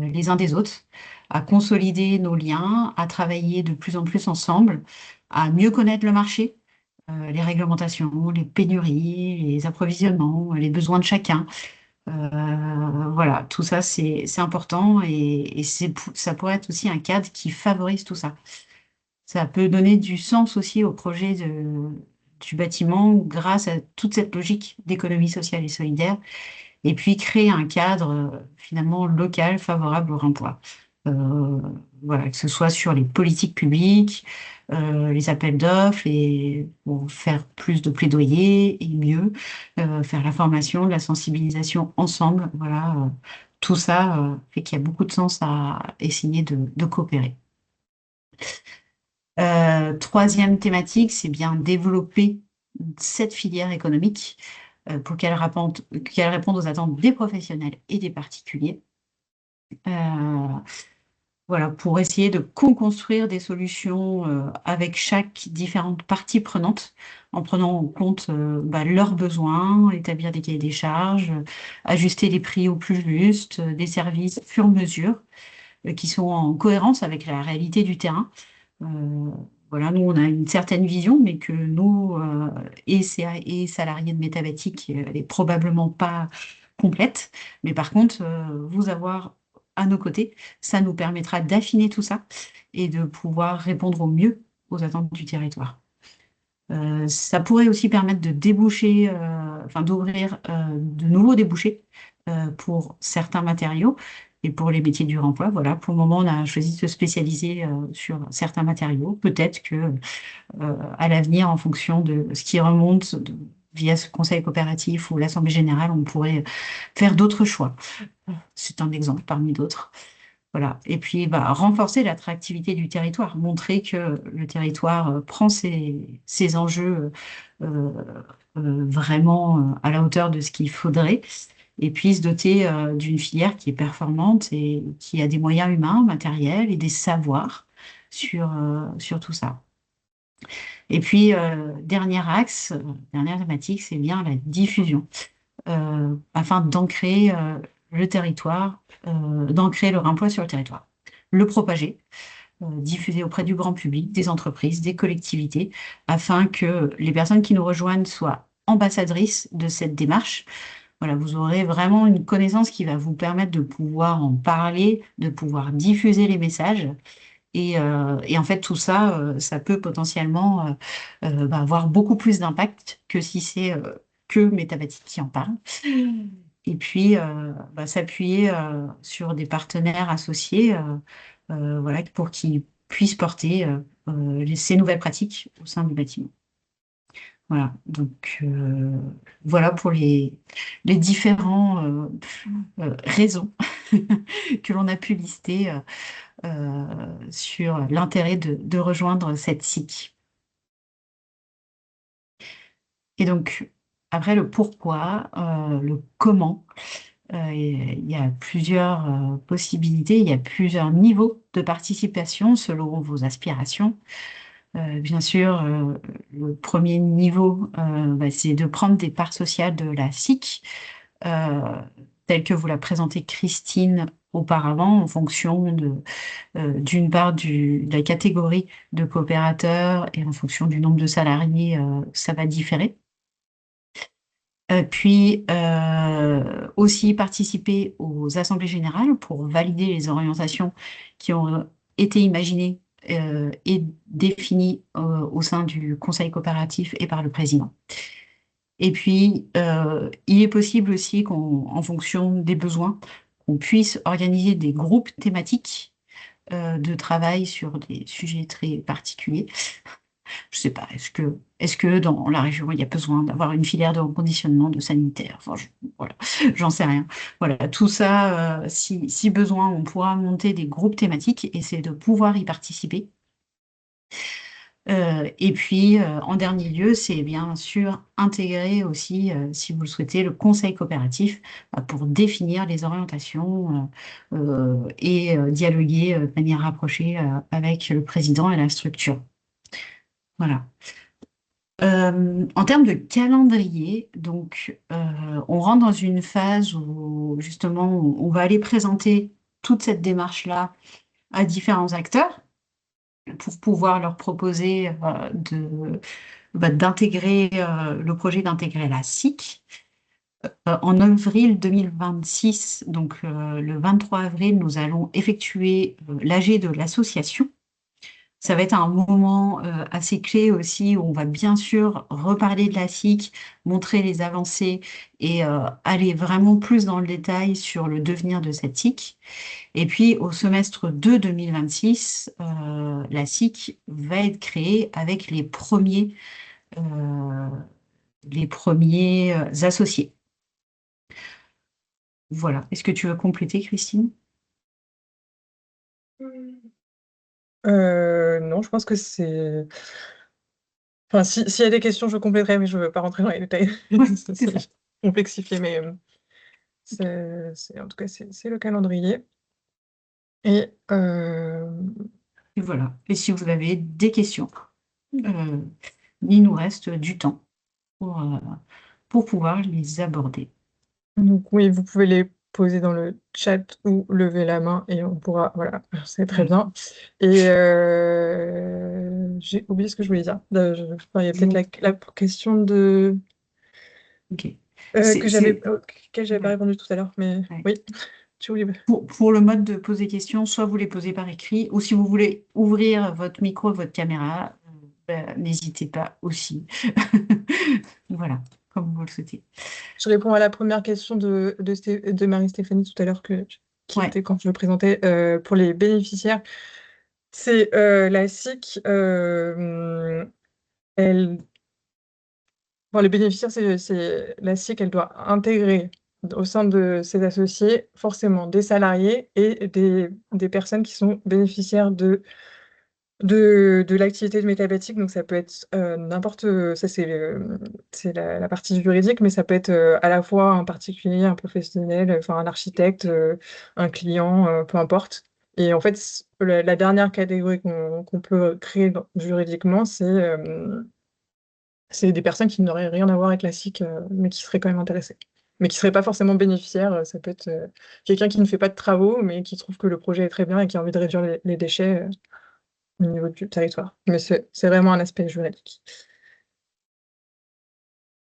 B: les uns des autres, à consolider nos liens, à travailler de plus en plus ensemble, à mieux connaître le marché, les réglementations, les pénuries, les approvisionnements, les besoins de chacun. Voilà, tout ça, c'est important et ça pourrait être aussi un cadre qui favorise tout ça. Ça peut donner du sens aussi au projet du bâtiment grâce à toute cette logique d'économie sociale et solidaire, et puis créer un cadre finalement local favorable au remploi. Euh, voilà, que ce soit sur les politiques publiques, les appels d'offres, et pour faire plus de plaidoyer et mieux, faire la formation, la sensibilisation ensemble. Voilà, tout ça fait qu'il y a beaucoup de sens à essayer de coopérer. Troisième thématique, c'est bien développer cette filière économique pour qu'elle réponde aux attentes des professionnels et des particuliers. Euh, voilà, pour essayer de co-construire des solutions avec chaque différente partie prenante, en prenant en compte leurs besoins, établir des cahiers des charges, ajuster les prix au plus juste, des services sur mesure qui sont en cohérence avec la réalité du terrain. Euh, voilà, nous, on a une certaine vision, mais que nous, et CA et salariés de Métabatic, elle est probablement pas complète. Mais par contre, vous avoir à nos côtés, ça nous permettra d'affiner tout ça et de pouvoir répondre au mieux aux attentes du territoire. Ça pourrait aussi permettre de déboucher, enfin d'ouvrir de nouveaux débouchés pour certains matériaux et pour les métiers du remploi. Voilà, pour le moment, on a choisi de se spécialiser sur certains matériaux. Peut-être que à l'avenir, en fonction de ce qui remonte via ce conseil coopératif ou l'Assemblée générale, on pourrait faire d'autres choix. C'est un exemple parmi d'autres. Voilà. Et puis, renforcer l'attractivité du territoire, montrer que le territoire prend ses enjeux euh, vraiment à la hauteur de ce qu'il faudrait, et puis se doter d'une filière qui est performante et qui a des moyens humains, matériels et des savoirs sur tout ça. Et puis, dernier axe, dernière thématique, c'est bien la diffusion, afin d'ancrer le territoire, d'ancrer le réemploi sur le territoire, le propager, diffuser auprès du grand public, des entreprises, des collectivités, afin que les personnes qui nous rejoignent soient ambassadrices de cette démarche. Voilà, vous aurez vraiment une connaissance qui va vous permettre de pouvoir en parler, de pouvoir diffuser les messages. Et en fait, tout ça, ça peut potentiellement avoir beaucoup plus d'impact que si c'est que Métabatic qui en parle. Et puis, s'appuyer sur des partenaires associés voilà, pour qu'ils puissent porter ces nouvelles pratiques au sein du bâtiment. Voilà, donc voilà pour les différents raisons que l'on a pu lister sur l'intérêt de rejoindre cette SIC. Et donc, après le pourquoi, le comment, il y a plusieurs possibilités, il y a plusieurs niveaux de participation selon vos aspirations. Bien sûr, le premier niveau, c'est de prendre des parts sociales de la SIC euh, telle que vous la présentez Christine auparavant, en fonction d'une part de la catégorie de coopérateurs et en fonction du nombre de salariés, ça va différer. Puis aussi participer aux assemblées générales pour valider les orientations qui ont été imaginées et définies au sein du conseil coopératif et par le président. Et puis, il est possible aussi en fonction des besoins, qu'on puisse organiser des groupes thématiques de travail sur des sujets très particuliers. Je sais pas, est-ce que dans la région, il y a besoin d'avoir une filière de reconditionnement de sanitaire? Enfin, voilà, j'en sais rien. Voilà, tout ça, si besoin, on pourra monter des groupes thématiques et c'est de pouvoir y participer. Et puis, en dernier lieu, c'est bien sûr intégrer aussi, si vous le souhaitez, le conseil coopératif pour définir les orientations et dialoguer de manière rapprochée avec le président et la structure. Voilà. En termes de calendrier, donc, on rentre dans une phase où justement on va aller présenter toute cette démarche-là à différents acteurs pour pouvoir leur proposer d'intégrer le projet d'intégrer la SIC. En avril 2026, donc le 23 avril, nous allons effectuer l'AG de l'association. Ça va être un moment assez clé aussi où on va bien sûr reparler de la SIC, montrer les avancées et aller vraiment plus dans le détail sur le devenir de cette SIC. Et puis au semestre 2 2026, la SIC va être créée avec euh, les premiers associés. Voilà. Est-ce que tu veux compléter, Christine?
A: Non, je pense que c'est... Enfin, s'il y a des questions, je compléterai, mais je ne veux pas rentrer dans les détails.
B: Oui, c'est
A: C'est
B: ça.
A: complexifié, mais en tout cas, c'est le calendrier. Et
B: Et voilà. Et si vous avez des questions, euh, il nous reste du temps pour pouvoir les aborder.
A: donc, oui, vous pouvez les poser dans le chat ou lever la main et on pourra... Voilà, c'est très
B: Voilà.
A: bien. Et j'ai oublié ce que je voulais dire. Enfin, il y a peut-être la question
B: Ok. C'est, c'est,
A: auquel j'avais pas
B: ouais,
A: répondu tout à l'heure, mais
B: ouais.
A: oui, tu voulais...
B: Pour le mode de poser questions, soit vous les posez par écrit, ou si vous voulez ouvrir votre micro, votre caméra, n'hésitez pas aussi. Voilà, comme vous le souhaitez.
A: Je réponds à la première question de Marie-Stéphanie tout à l'heure, qui
B: Ouais,
A: était quand je le présentais pour les bénéficiaires. C'est la SIC, elle, bon, les bénéficiaires, la SIC, elle doit intégrer au sein de ses associés forcément des salariés et des personnes qui sont bénéficiaires de l'activité de métabatique. Donc ça peut être ça c'est la partie juridique, mais ça peut être à la fois un particulier, un professionnel, enfin un architecte, un client, peu importe. Et en fait, la dernière catégorie qu'on peut créer juridiquement, c'est des personnes qui n'auraient rien à voir avec la SIC, mais qui seraient quand même intéressées. Mais qui ne seraient pas forcément bénéficiaires. Ça peut être quelqu'un qui ne fait pas de travaux, mais qui trouve que le projet est très bien et qui a envie de réduire les déchets au niveau du territoire. Mais c'est vraiment un aspect juridique.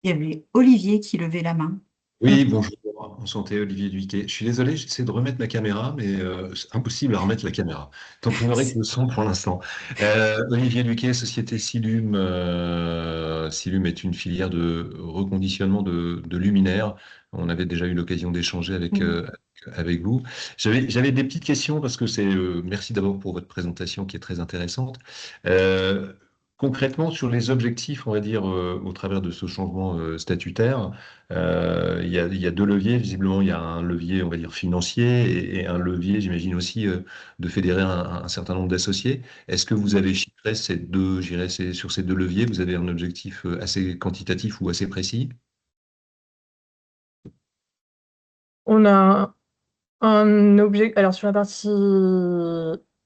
B: il y avait Olivier qui levait la main.
C: Oui, bonjour, enchanté Olivier Duiquet. Je suis désolé, j'essaie de remettre ma caméra, mais c'est impossible à remettre la caméra. Donc vous n'aurez que le son pour l'instant. Olivier Duiquet, société Silum. Silum est une filière de reconditionnement de luminaires. On avait déjà eu l'occasion d'échanger
B: Mhm.
C: avec vous. J'avais des petites questions parce que merci d'abord pour votre présentation qui est très intéressante. Euh, Concrètement, sur les objectifs, on va dire, au travers de ce changement statutaire, il y a deux leviers. Visiblement, il y a un levier, on va dire, financier et un levier, j'imagine aussi, de fédérer un certain nombre d'associés. Est-ce que vous avez chiffré ces deux, sur ces deux leviers, vous avez un objectif assez quantitatif ou assez précis?
A: On a un objet. Alors, sur la partie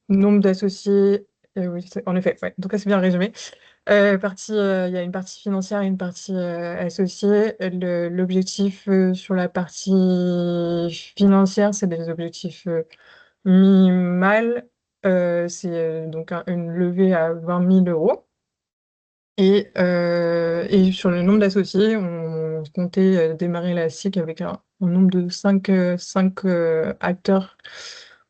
A: nombre d'associés, oui, en effet, ouais. En tout cas, c'est bien résumé. Il y a une partie financière et une partie associée. L'objectif sur la partie financière, c'est des objectifs minimales. C'est donc une levée à 20 000 euros. Et sur le nombre d'associés, on comptait démarrer la SIC avec un nombre de 5 acteurs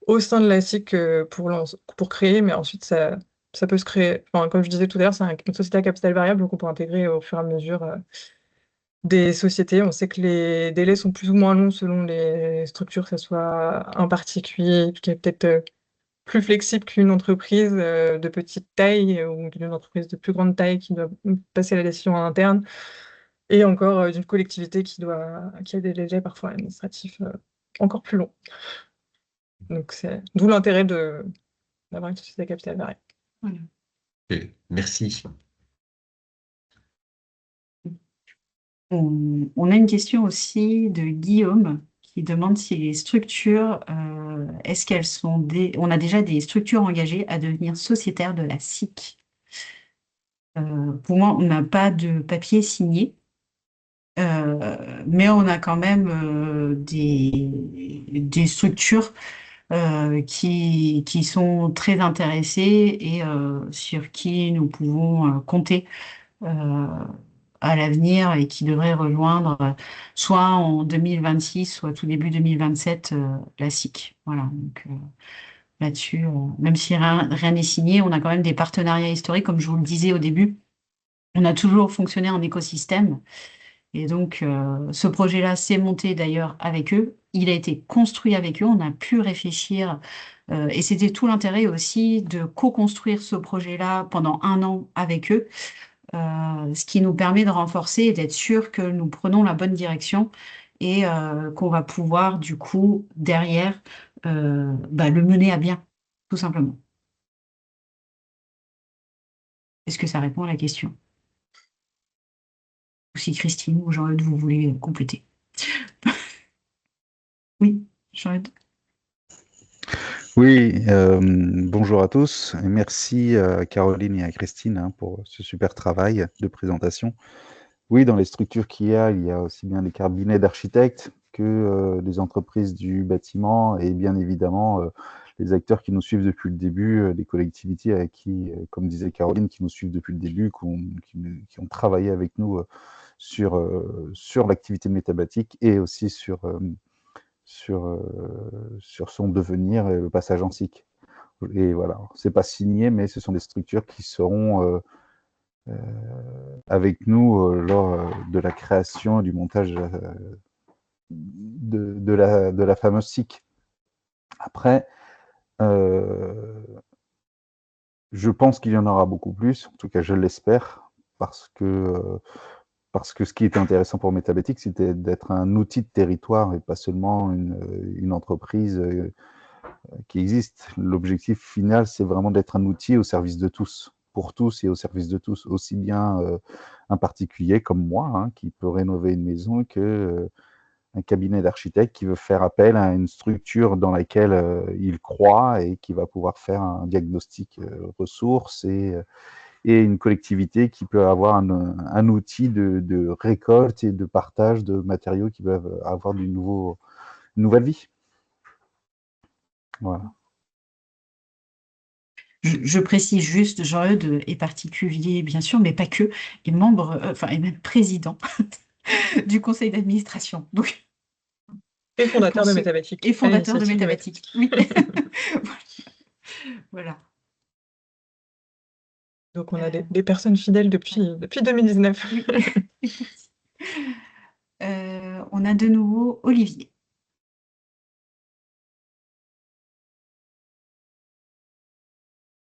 A: au sein de la SIC pour créer, mais ensuite ça peut se créer. Enfin, comme je disais tout à l'heure, c'est une société à capital variable, donc on peut intégrer au fur et à mesure des sociétés. On sait que les délais sont plus ou moins longs selon les structures, que ce soit un particulier qui est peut-être plus flexible qu'une entreprise de petite taille ou d'une entreprise de plus grande taille qui doit passer la décision en interne, et encore d'une collectivité qui a des délais parfois administratifs encore plus longs. Donc c'est d'où l'intérêt d'avoir une société à capital variable.
B: Voilà.
C: Ok, merci.
B: On a une question aussi de Guillaume qui demande si les structures, est-ce qu'elles sont on a déjà des structures engagées à devenir sociétaires de la SIC. Pour moi, on n'a pas de papier signé, mais on a quand même des structures qui sont très intéressées et sur qui nous pouvons compter à l'avenir et qui devraient rejoindre soit en 2026, soit tout début 2027 la SIC. Voilà, donc là-dessus, même si rien n'est signé, on a quand même des partenariats historiques, comme je vous le disais au début. On a toujours fonctionné en écosystème. Et donc, ce projet-là s'est monté d'ailleurs avec eux. Il a été construit avec eux. On a pu réfléchir. Et c'était tout l'intérêt aussi de co-construire ce projet-là pendant 1 an avec eux, ce qui nous permet de renforcer et d'être sûr que nous prenons la bonne direction et qu'on va pouvoir, du coup, derrière, le mener à bien, tout simplement. Est-ce que ça répond à la question? Ou si Christine ou Jean-Eudes, vous voulez compléter? Oui, Jean-Eudes.
D: Oui, bonjour à tous. Et merci à Caroline et à Christine pour ce super travail de présentation. Oui, dans les structures qu'il y a aussi bien des cabinets d'architectes que des entreprises du bâtiment et bien évidemment les acteurs qui nous suivent depuis le début, des collectivités avec qui, comme disait Caroline, qui nous suivent depuis le début, qui ont travaillé avec nous sur l'activité de Métabatic et aussi sur son devenir et le passage en SIC. Et voilà, c'est pas signé, mais ce sont des structures qui seront avec nous lors de la création et du montage de la fameuse SIC. Après, je pense qu'il y en aura beaucoup plus, en tout cas je l'espère, parce que ce qui était intéressant pour Métabatic, c'était d'être un outil de territoire et pas seulement une entreprise qui existe. L'objectif final, c'est vraiment d'être un outil au service de tous, pour tous et au service de tous, aussi bien un particulier comme moi, qui peut rénover une maison, que un cabinet d'architecte qui veut faire appel à une structure dans laquelle il croit et qui va pouvoir faire un diagnostic ressources et une collectivité qui peut avoir un outil de récolte et de partage de matériaux qui peuvent avoir une nouvelle vie. Voilà.
B: Je précise juste, Jean-Eudes est particulier, bien sûr, mais pas que, est membre, et même président du conseil d'administration. Donc,
A: Et fondateur de Métabatic.
B: Et fondateur de Métabatic. Oui. Voilà.
A: Donc on a des personnes fidèles depuis 2019.
B: Oui. On a de nouveau Olivier.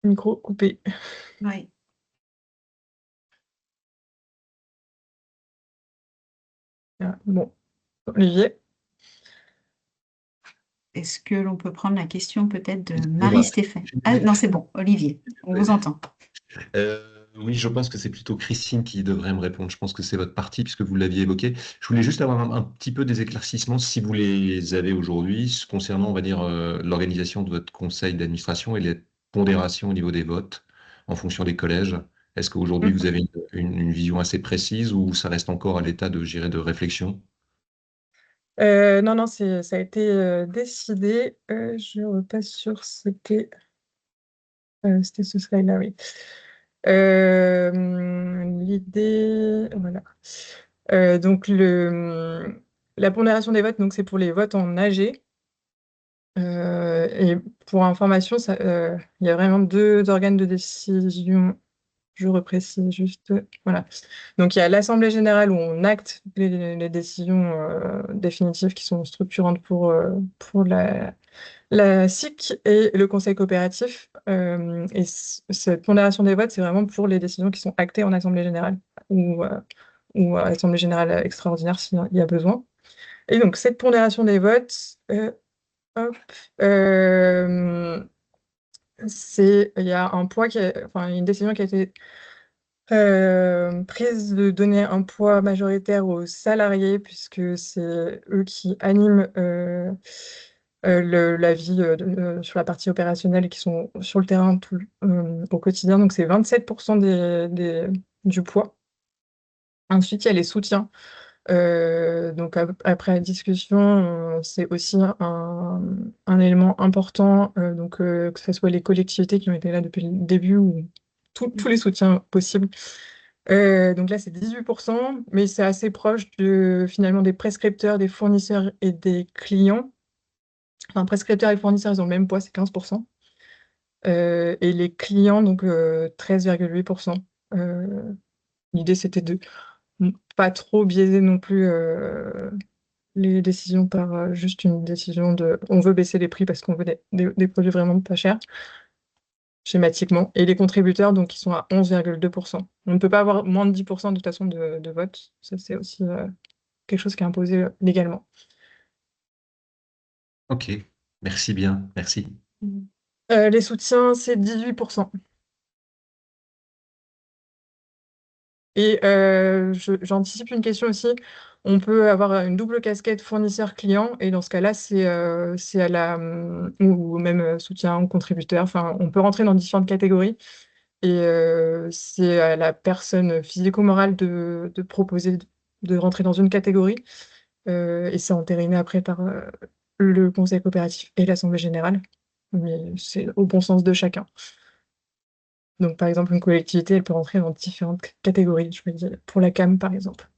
A: Micro coupé.
B: Oui.
A: Bon, Olivier.
B: Est-ce que l'on peut prendre la question peut-être de Marie-Stéphane? Ah non, c'est bon, Olivier, on vous entend.
C: Oui, je pense que c'est plutôt Christine qui devrait me répondre. Je pense que c'est votre partie, puisque vous l'aviez évoqué. Je voulais juste avoir un petit peu des éclaircissements, si vous les avez aujourd'hui, concernant, on va dire, l'organisation de votre conseil d'administration et les pondérations au niveau des votes en fonction des collèges. Est-ce qu'aujourd'hui, vous avez une vision assez précise ou ça reste encore à l'état de, je dirais, de réflexion?
A: Non, non, ça a été décidé. Je repasse sur c'était ce slide-là, oui. L'idée, voilà. Donc la pondération des votes, donc c'est pour les votes en AG. Et pour information, il y a vraiment deux organes de décision. Je reprécise juste, voilà. Donc il y a l'Assemblée générale où on acte les décisions définitives qui sont structurantes pour la SIC et le Conseil coopératif. Et cette pondération des votes, c'est vraiment pour les décisions qui sont actées en Assemblée générale ou Assemblée générale extraordinaire s'il y a besoin. Et donc cette pondération des votes, hop, euh, il y a un poids enfin, une décision qui a été prise de donner un poids majoritaire aux salariés, puisque c'est eux qui animent la vie sur la partie opérationnelle et qui sont sur le terrain au quotidien. Donc, c'est 27% du poids. Ensuite, il y a les soutiens. Donc, après la discussion, c'est aussi un élément important, que ce soit les collectivités qui ont été là depuis le début ou tous les soutiens possibles. Donc là, c'est 18%, mais c'est assez proche finalement des prescripteurs, des fournisseurs et des clients. Enfin, prescripteurs et fournisseurs, ils ont le même poids, c'est 15%. Et les clients, donc 13,8%. L'idée, c'était de pas trop biaiser non plus les décisions par juste une décision de on veut baisser les prix parce qu'on veut des produits vraiment pas chers, schématiquement. Et les contributeurs, donc, ils sont à 11,2%. On ne peut pas avoir moins de 10% de toute façon de vote. Ça, c'est aussi quelque chose qui est imposé légalement.
C: Ok, merci bien, merci.
A: Les soutiens, c'est 18%. Et j'anticipe une question aussi. On peut avoir une double casquette fournisseur-client, et dans ce cas-là, c'est à ou même soutien ou contributeur. Enfin, on peut rentrer dans différentes catégories. Et c'est à la personne physique ou morale de proposer de rentrer dans une catégorie. Et c'est entériné après par le conseil coopératif et l'assemblée générale. Mais c'est au bon sens de chacun. Donc, par exemple, une collectivité, elle peut rentrer dans différentes catégories, je me dis, pour la CAM, par exemple.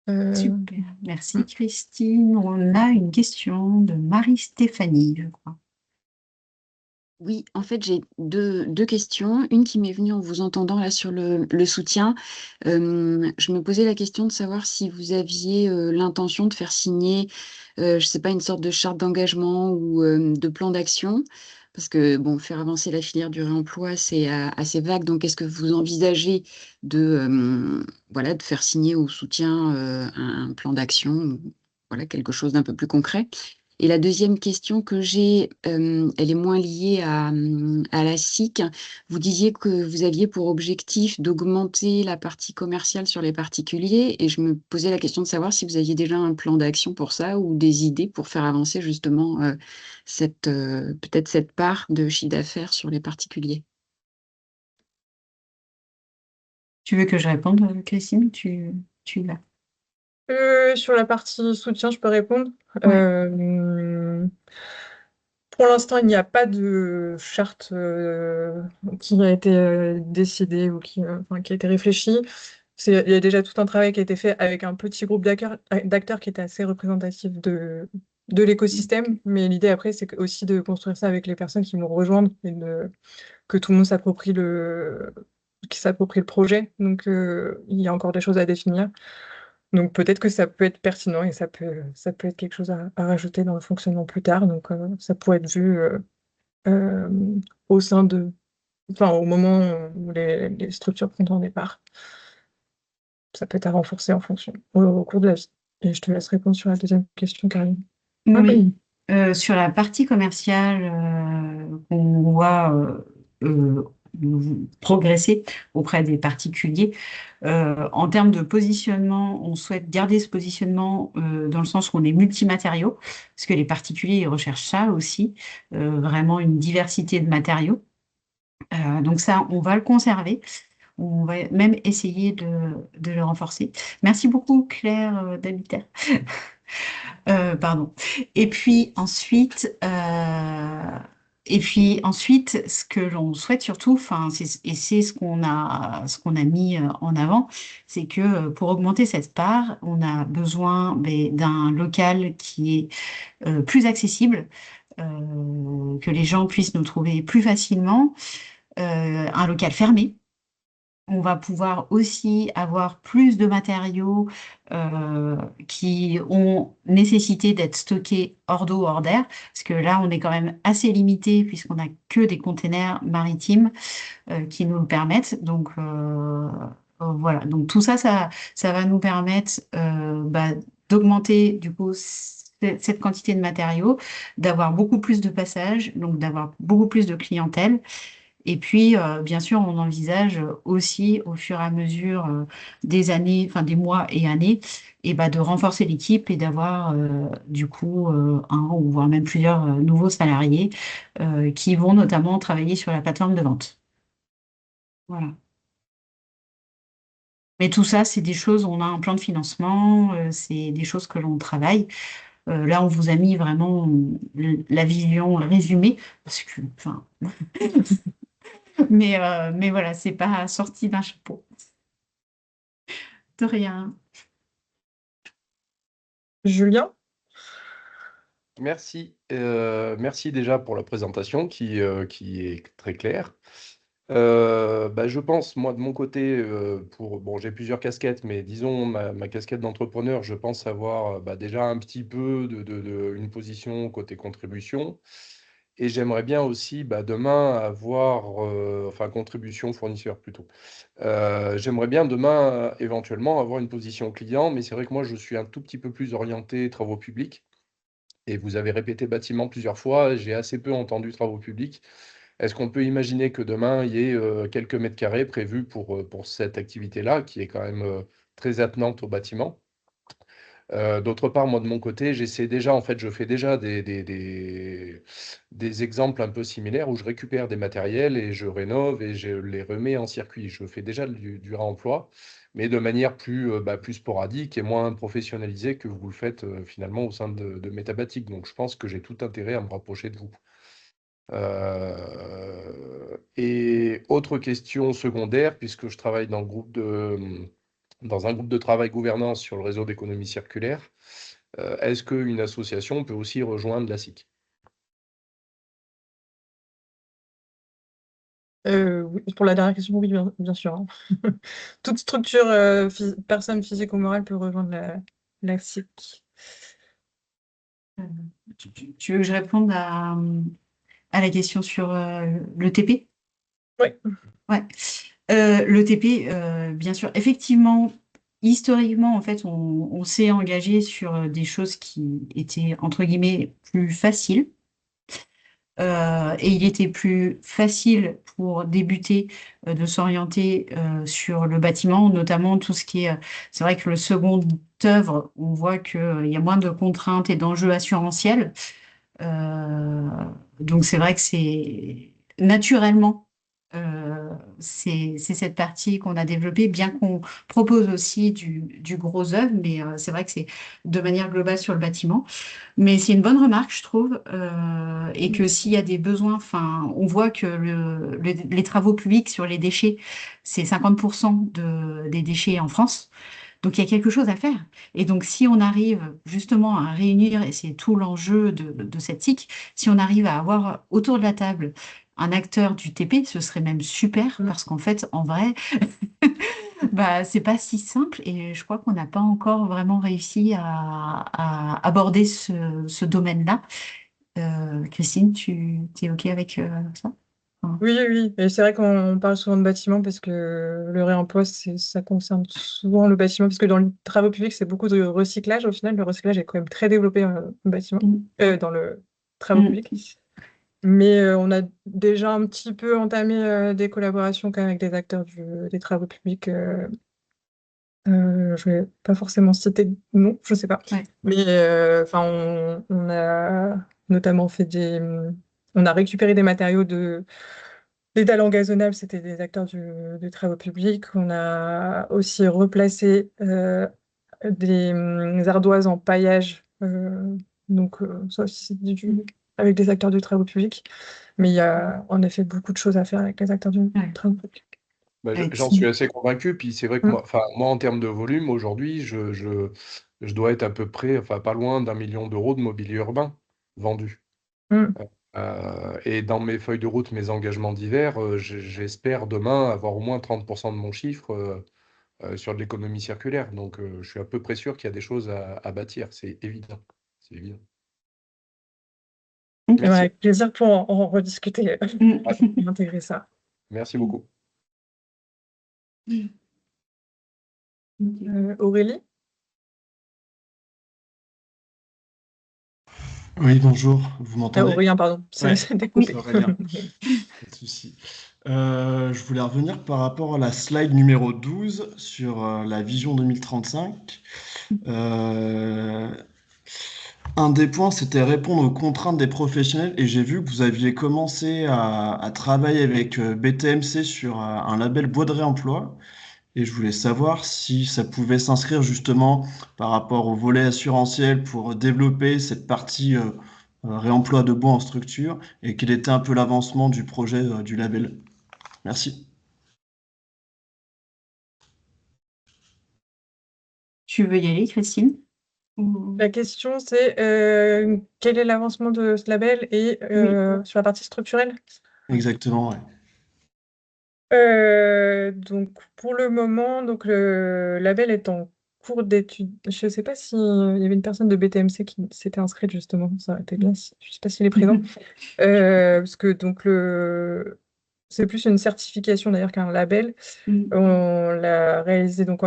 B: Super, merci Christine. On a une question de Marie-Stéphanie, je crois.
E: Oui, en fait, j'ai deux questions. Une qui m'est venue en vous entendant là sur le soutien. Je me posais la question de savoir si vous aviez l'intention de faire signer, je ne sais pas, une sorte de charte d'engagement ou de plan d'action. Parce que, bon, faire avancer la filière du réemploi, c'est assez vague. Donc, est-ce que vous envisagez voilà, de faire signer au soutien un plan d'action, ou, voilà, quelque chose d'un peu plus concret? Et la deuxième question que j'ai, elle est moins liée à la SIC. Vous disiez que vous aviez pour objectif d'augmenter la partie commerciale sur les particuliers, et je me posais la question de savoir si vous aviez déjà un plan d'action pour ça ou des idées pour faire avancer justement peut-être cette part de chiffre d'affaires sur les particuliers.
B: Tu veux que je réponde, Christine? Tu l'as.
A: Sur la partie soutien, je peux répondre.
B: Ouais.
A: Pour l'instant, il n'y a pas de charte qui a été décidée ou enfin, qui a été réfléchie. Il y a déjà tout un travail qui a été fait avec un petit groupe d'acteurs qui était assez représentatif de l'écosystème. Mais l'idée après, c'est aussi de construire ça avec les personnes qui nous rejoignent et que tout le monde qui s'approprie le projet. Donc, il y a encore des choses à définir. Donc peut-être que ça peut être pertinent et ça peut être quelque chose à rajouter dans le fonctionnement plus tard. Donc ça pourrait être vu euh, au sein enfin au moment où les structures prennent en départ. Ça peut être à renforcer en fonction au cours de la vie. Et je te laisse répondre sur la deuxième question, Karine.
B: Oui. Sur la partie commerciale, qu'on voit progresser auprès des particuliers. En termes de positionnement, on souhaite garder ce positionnement dans le sens où on est multimatériaux, parce que les particuliers ils recherchent ça aussi, vraiment une diversité de matériaux. Donc ça, on va le conserver. On va même essayer de le renforcer. Merci beaucoup, Claire d'Habiter. Pardon. Et puis ensuite, ce que l'on souhaite surtout, enfin, et c'est ce qu'on a mis en avant, c'est que pour augmenter cette part, on a besoin d'un local qui est plus accessible, que les gens puissent nous trouver plus facilement, un local fermé. On va pouvoir aussi avoir plus de matériaux qui ont nécessité d'être stockés hors d'eau, hors d'air, parce que là, on est quand même assez limité puisqu'on n'a que des containers maritimes qui nous le permettent. Donc, voilà. Donc, tout ça, ça va nous permettre d'augmenter, du coup, cette quantité de matériaux, d'avoir beaucoup plus de passages, donc d'avoir beaucoup plus de clientèle. Et puis, bien sûr, on envisage aussi, au fur et à mesure des années, enfin des mois et années, et de renforcer l'équipe et d'avoir du coup un ou voire même plusieurs nouveaux salariés qui vont notamment travailler sur la plateforme de vente. Voilà. Mais tout ça, c'est des choses, on a un plan de financement, c'est des choses que l'on travaille. Là, on vous a mis vraiment la vision résumée, parce que, enfin, mais voilà, c'est pas sorti d'un chapeau. De rien.
A: Julien?
F: Merci. Merci déjà pour la présentation qui est très claire. Je pense, moi, de mon côté, bon, j'ai plusieurs casquettes, mais disons, ma casquette d'entrepreneur, je pense avoir déjà un petit peu une position côté contribution. Et j'aimerais bien aussi demain avoir, enfin contribution fournisseur plutôt. J'aimerais bien demain éventuellement avoir une position client, mais c'est vrai que moi je suis un tout petit peu plus orienté travaux publics. Et vous avez répété bâtiment plusieurs fois, j'ai assez peu entendu travaux publics. Est-ce qu'on peut imaginer que demain il y ait quelques mètres carrés prévus pour cette activité-là, qui est quand même très attenante au bâtiment? D'autre part, moi de mon côté, j'essaie déjà, en fait, je fais déjà des exemples un peu similaires où je récupère des matériels et je rénove et je les remets en circuit. Je fais déjà du réemploi, mais de manière plus sporadique et moins professionnalisée que vous le faites finalement au sein de Métabatic. Donc je pense que j'ai tout intérêt à me rapprocher de vous. Et autre question secondaire, puisque je travaille dans dans un groupe de travail gouvernance sur le réseau d'économie circulaire, est-ce qu'une association peut aussi rejoindre la SIC?
A: Oui, pour la dernière question, oui, bien sûr, hein. Toute structure, personne physique ou morale peut rejoindre la SIC.
B: Tu veux que je réponde à la question sur le TP?
A: Oui.
B: Ouais. Le TP, bien sûr, effectivement, historiquement, en fait, on s'est engagé sur des choses qui étaient, entre guillemets, plus faciles. Et il était plus facile pour débuter de s'orienter sur le bâtiment, notamment tout ce qui est. C'est vrai que le second œuvre, on voit qu'il y a moins de contraintes et d'enjeux assurantiels. Euh, donc c'est vrai que c'est naturellement, c'est cette partie qu'on a développée, bien qu'on propose aussi du gros œuvre, mais c'est vrai que c'est de manière globale sur le bâtiment. Mais c'est une bonne remarque, je trouve, et que s'il y a des besoins, enfin, on voit que les travaux publics sur les déchets, c'est 50% des déchets en France. Donc, il y a quelque chose à faire. Et donc, si on arrive justement à réunir, et c'est tout l'enjeu de cette TIC, si on arrive à avoir autour de la table un acteur du TP, ce serait même super, parce qu'en fait, en vrai, c'est pas si simple et je crois qu'on n'a pas encore vraiment réussi à aborder ce domaine-là. Christine, tu es OK avec ça? Enfin,
A: Oui, oui, et c'est vrai qu'on parle souvent de bâtiment parce que le réemploi, ça concerne souvent le bâtiment, parce que dans les travaux publics, c'est beaucoup de recyclage. Au final, le recyclage est quand même très développé au bâtiment, dans le travaux
B: Mm.
A: publics. Mais on a déjà un petit peu entamé des collaborations quand même avec des acteurs des travaux publics. Je vais pas forcément citer de nom, je sais pas.
B: Ouais.
A: Mais enfin, on a notamment on a récupéré des matériaux des dalles engazonnables, c'était des acteurs du travaux publics. On a aussi replacé des ardoises en paillage. Donc ça aussi, c'est avec des acteurs du travaux publics. Mais il y a en effet beaucoup de choses à faire avec les acteurs du
B: Ouais.
A: travaux publics.
F: Bah,
B: Ouais,
F: j'en suis assez convaincu. Puis c'est vrai que
A: Mm.
F: moi, enfin, moi, en termes de volume, aujourd'hui, je dois être à peu près, enfin, pas loin d'1 million d'euros de mobilier urbain vendu.
A: Mm.
F: Et dans mes feuilles de route, mes engagements divers, j'espère demain avoir au moins 30% de mon chiffre sur de l'économie circulaire. Donc, je suis à peu près sûr qu'il y a des choses à bâtir. C'est évident. C'est évident.
A: Ouais,
F: Merci.
A: avec plaisir pour en rediscuter,
B: Mm.
A: intégrer ça.
F: Merci beaucoup.
A: Aurélie?
G: Oui, bonjour, vous m'entendez?
A: Aurélien, pardon,
G: Ouais,
A: c'était
B: Oui.
A: coupé.
G: c'est Aurélien, pas de souci. Je voulais revenir par rapport à la slide numéro 12 sur la vision 2035. Un des points, c'était répondre aux contraintes des professionnels et j'ai vu que vous aviez commencé à travailler avec BTMC sur un label bois de réemploi et je voulais savoir si ça pouvait s'inscrire justement par rapport au volet assurantiel pour développer cette partie réemploi de bois en structure et quel était un peu l'avancement du projet du label. Merci.
B: Tu veux y aller, Christine?
A: La question, c'est quel est l'avancement de ce label et sur la partie structurelle?
G: Exactement, ouais.
A: Donc, pour le moment, donc, le label est en cours d'étude. Je ne sais pas s'il y avait une personne de BTMC qui s'était inscrite, justement. Ça aurait été bien. Je ne sais pas s'il est présent. Parce que donc, c'est plus une certification d'ailleurs qu'un label. On l'a réalisé donc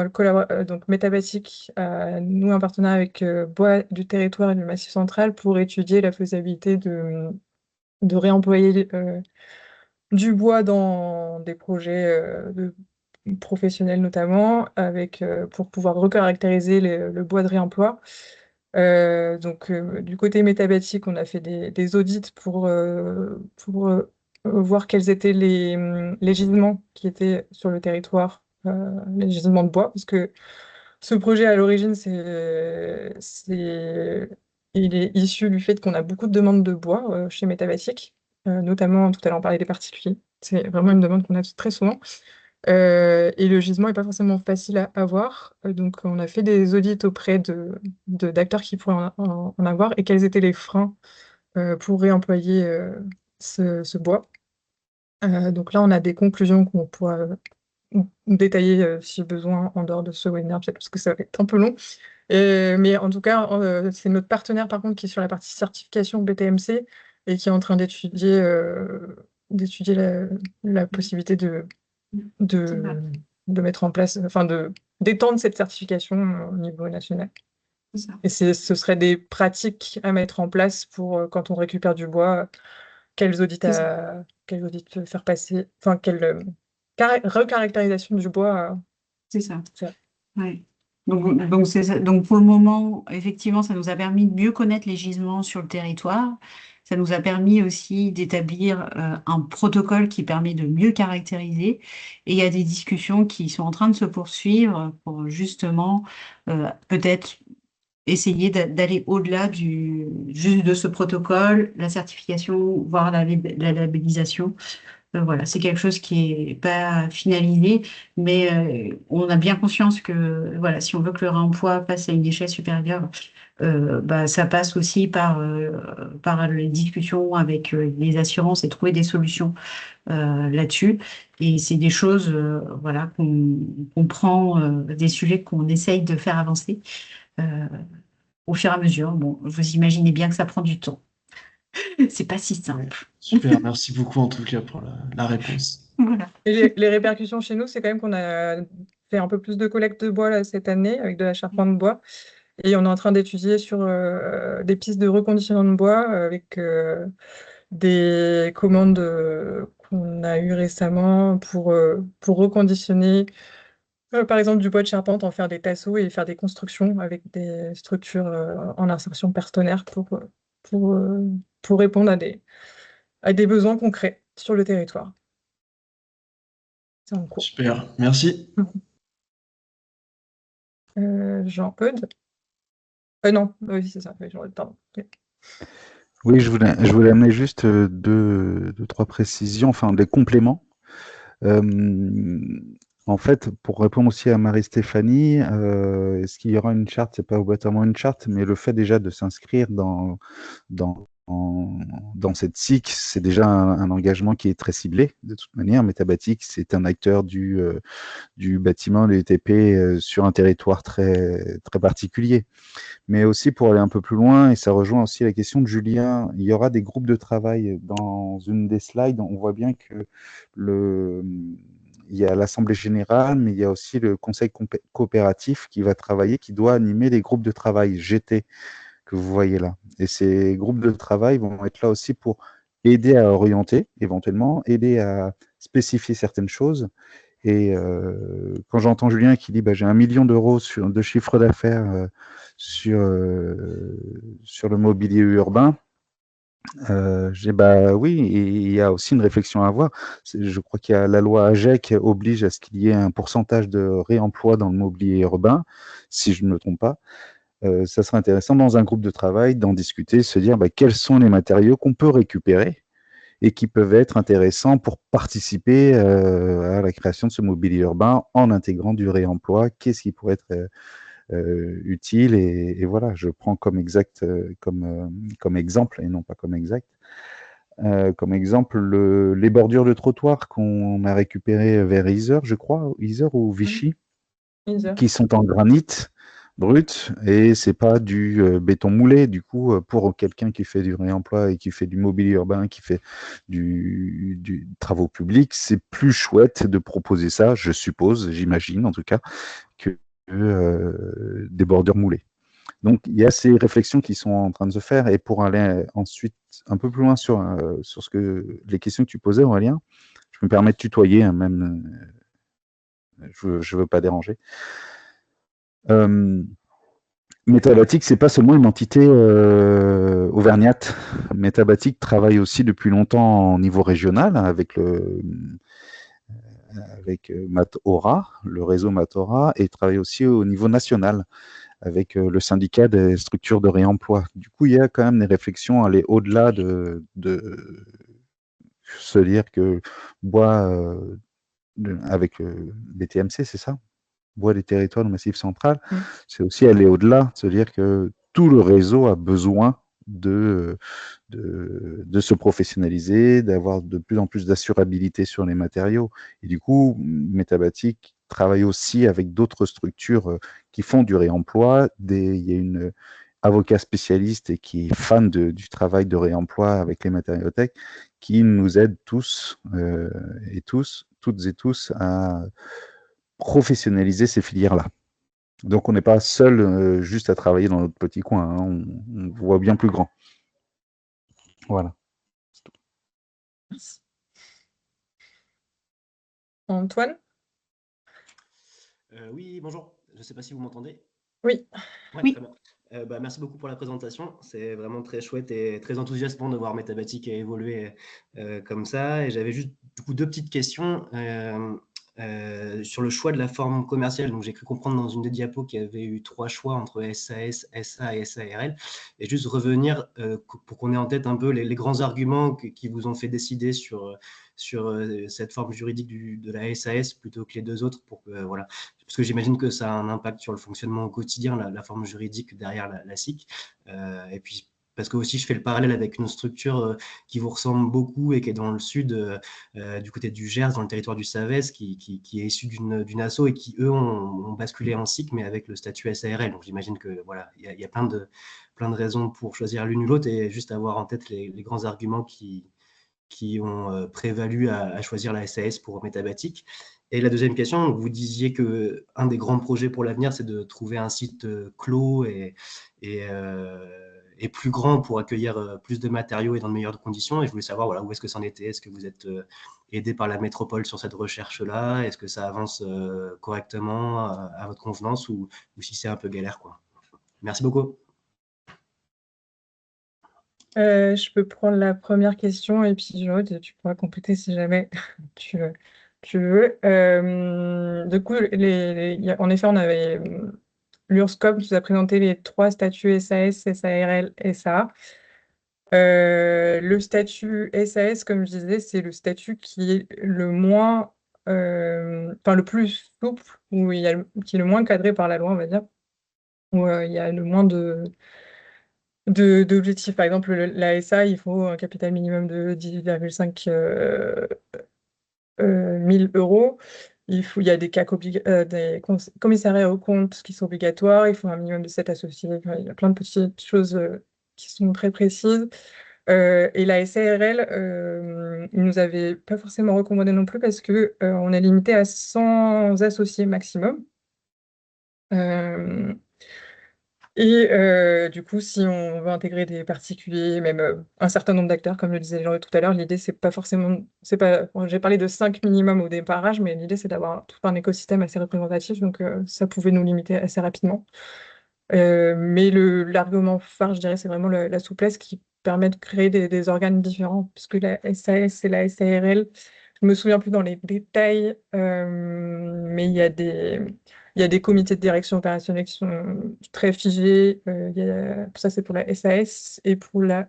A: donc Métabatic a noué un partenariat avec Bois du Territoire et du Massif Central pour étudier la faisabilité de réemployer du bois dans des projets professionnels notamment, pour pouvoir recaractériser le bois de réemploi. Donc du côté Métabatic, on a fait des audits pour voir quels étaient les gisements qui étaient sur le territoire, les gisements de bois, parce que ce projet, à l'origine, il est issu du fait qu'on a beaucoup de demandes de bois chez Métabatic, notamment, tout à l'heure, on parlait des particuliers. C'est vraiment une demande qu'on a très souvent. Et le gisement n'est pas forcément facile à avoir. Donc, on a fait des audits auprès d'acteurs qui pourraient en avoir et quels étaient les freins pour réemployer ce bois. Donc là, on a des conclusions qu'on pourra détailler si besoin en dehors de ce webinaire, peut-être parce que ça va être un peu long. Mais en tout cas, c'est notre partenaire par contre qui est sur la partie certification BTMC et qui est en train d'étudier la possibilité de mettre en place, enfin d'étendre cette certification au niveau national. Et ce serait des pratiques à mettre en place pour quand on récupère du bois, quels audits faire passer, enfin quelle recaractérisation du bois.
B: C'est ça.
A: faire.
B: Ouais. Donc, c'est ça. Donc, pour le moment, effectivement, ça nous a permis de mieux connaître les gisements sur le territoire. Ça nous a permis aussi d'établir un protocole qui permet de mieux caractériser. Et il y a des discussions qui sont en train de se poursuivre pour justement peut-être essayer d'aller au-delà juste de ce protocole, la certification, voire la labellisation. Voilà, c'est quelque chose qui est pas finalisé, mais on a bien conscience que voilà, si on veut que le réemploi passe à une échelle supérieure, bah, ça passe aussi par les discussions avec les assurances et trouver des solutions là-dessus. Et c'est des choses voilà, qu'on prend, des sujets qu'on essaye de faire avancer au fur et à mesure. Bon, vous imaginez bien que ça prend du temps. C'est pas si simple.
G: Super, merci beaucoup en tout cas pour la réponse.
B: Voilà.
A: Et les répercussions chez nous, c'est quand même qu'on a fait un peu plus de collecte de bois là, cette année avec de la charpente de bois. Et on est en train d'étudier sur des pistes de reconditionnement de bois avec des commandes qu'on a eues récemment pour reconditionner, par exemple, du bois de charpente, en faire des tasseaux et faire des constructions avec des structures en insertion perstonaire pour, euh, pour répondre à des besoins concrets sur le territoire. C'est en cours.
G: Super, merci.
A: Jean-Eudes? Non, oui, c'est ça. Oui, Jean-Eudes, pardon. Oui.
D: Oui, je voulais amener juste trois précisions, enfin des compléments. En fait, pour répondre aussi à Marie-Stéphanie, est-ce qu'il y aura une charte? C'est pas obligatoirement une charte, mais le fait déjà de s'inscrire dans, dans cette SIC, c'est déjà un engagement qui est très ciblé. De toute manière, Métabatic, c'est un acteur du bâtiment, du TP, sur un territoire très, très particulier. Mais aussi pour aller un peu plus loin, et ça rejoint aussi la question de Julien, il y aura des groupes de travail. Dans une des slides, on voit bien que il y a l'Assemblée générale, mais il y a aussi le Conseil coopératif qui va travailler, qui doit animer les groupes de travail GT que vous voyez là. Et ces groupes de travail vont être là aussi pour aider à orienter, éventuellement, aider à spécifier certaines choses. Et quand j'entends Julien qui dit j'ai 1 million d'euros de chiffre d'affaires sur le mobilier urbain, j'ai oui, il y a aussi une réflexion à avoir. Je crois qu'il y a la loi AGEC oblige à ce qu'il y ait un pourcentage de réemploi dans le mobilier urbain, si je ne me trompe pas. Ça serait intéressant dans un groupe de travail d'en discuter, se dire quels sont les matériaux qu'on peut récupérer et qui peuvent être intéressants pour participer à la création de ce mobilier urbain en intégrant du réemploi. Qu'est-ce qui pourrait être utile et voilà, je prends comme exact, comme exemple et non pas comme exact. Comme exemple, les bordures de trottoir qu'on a récupérées vers Yzeure, je crois, Yzeure ou Vichy, qui sont en granit brut et c'est pas du béton moulé. Du coup, pour quelqu'un qui fait du réemploi et qui fait du mobilier urbain, qui fait du travaux publics, c'est plus chouette de proposer ça, je suppose, j'imagine en tout cas, que des bordures moulées. Donc, il y a ces réflexions qui sont en train de se faire. Et pour aller ensuite un peu plus loin sur les questions que tu posais, Aurélien, je me permets de tutoyer, hein, même, je ne veux pas déranger. Métabatic, c'est pas seulement une entité auvergnate. Métabatic travaille aussi depuis longtemps au niveau régional avec Matora, le réseau Matora, et travaille aussi au niveau national avec le syndicat des structures de réemploi. Du coup, il y a quand même des réflexions à aller au-delà de se dire que bois avec BTMC, c'est ça? Bois des territoires du Massif central, c'est aussi aller au-delà, se dire que tout le réseau a besoin de se professionnaliser, d'avoir de plus en plus d'assurabilité sur les matériaux. Et du coup, Métabatic travaille aussi avec d'autres structures qui font du réemploi. Il y a une avocat spécialiste et qui est fan du travail de réemploi avec les matériothèques, qui nous aide tous et toutes et tous à professionnaliser ces filières-là. Donc on n'est pas seul juste à travailler dans notre petit coin, hein, on voit bien plus grand. Voilà.
A: Antoine?
H: Oui, bonjour. Je ne sais pas si vous m'entendez.
A: Oui.
H: Ouais,
B: Oui.
H: très bien. Merci beaucoup pour la présentation. C'est vraiment très chouette et très enthousiasmant de voir Métabatic évoluer comme ça. Et j'avais juste du coup 2 petites questions sur le choix de la forme commerciale. Donc j'ai cru comprendre dans une des diapos qu'il y avait eu 3 choix entre SAS, SA et SARL. Et juste revenir pour qu'on ait en tête un peu les grands arguments qui vous ont fait décider sur cette forme juridique de la SAS plutôt que les 2 autres pour que voilà. Parce que j'imagine que ça a un impact sur le fonctionnement au quotidien, la forme juridique derrière la SIC. Et puis, parce que aussi, je fais le parallèle avec une structure qui vous ressemble beaucoup et qui est dans le sud, du côté du Gers, dans le territoire du Savès, qui est issu d'une asso et qui, eux, ont basculé en SIC, mais avec le statut SARL. Donc, j'imagine que voilà, il y a plein de raisons pour choisir l'une ou l'autre et juste avoir en tête les grands arguments qui ont prévalu à choisir la SAS pour Métabatic. Et la deuxième question, vous disiez qu'un des grands projets pour l'avenir, c'est de trouver un site clos et est plus grand pour accueillir plus de matériaux et dans de meilleures conditions. Et je voulais savoir voilà, où est-ce que ça en était. Est-ce que vous êtes aidé par la métropole sur cette recherche-là? Est-ce que ça avance correctement à votre convenance ou si c'est un peu galère, quoi. Merci beaucoup.
A: Je peux prendre la première question et puis Jaude, tu pourras compléter si jamais tu, tu veux. Du coup, en effet, on avait l'URSSCOP nous a présenté les 3 statuts SAS, SARL, SA. Le statut SAS, comme je disais, c'est le statut qui est le moins, enfin le plus souple, où qui est le moins cadré par la loi, on va dire, où il y a le moins d'objectifs. Par exemple, la SA, il faut un capital minimum de 10,5 000 euros. Il y a des des commissariats aux comptes qui sont obligatoires. Il faut un minimum de 7 associés. Enfin, il y a plein de petites choses qui sont très précises. Et la SARL, ils nous avaient pas forcément recommandé non plus parce que on est limité à 100 associés maximum. Du coup, si on veut intégrer des particuliers, même un certain nombre d'acteurs, comme le disait Jean tout à l'heure, l'idée, c'est pas forcément. Bon, j'ai parlé de 5 minimum au démarrage, mais l'idée, c'est d'avoir tout un écosystème assez représentatif, donc ça pouvait nous limiter assez rapidement. Mais l'argument phare, je dirais, c'est vraiment la souplesse qui permet de créer des organes différents, puisque la SAS et la SARL, je me souviens plus dans les détails, mais il y a des comités de direction opérationnelle qui sont très figés. Ça, c'est pour la SAS et pour la.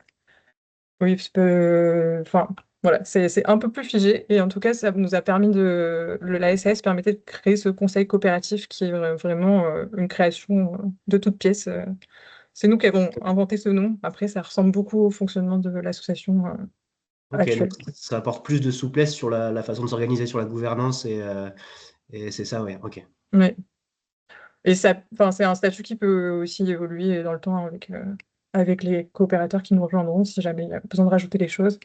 A: Oui, enfin, voilà, c'est un peu plus figé. Et en tout cas, ça nous a permis la SAS permettait de créer ce conseil coopératif qui est vraiment une création de toutes pièces. C'est nous qui avons inventé ce nom. Après, ça ressemble beaucoup au fonctionnement de l'association
H: Ok,
A: actuelle.
H: donc ça apporte plus de souplesse sur la façon de s'organiser sur la gouvernance et c'est ça, ouais, ok.
A: Ouais. Et ça, enfin, c'est un statut qui peut aussi évoluer dans le temps avec les coopérateurs qui nous rejoindront si jamais il y a besoin de rajouter des choses.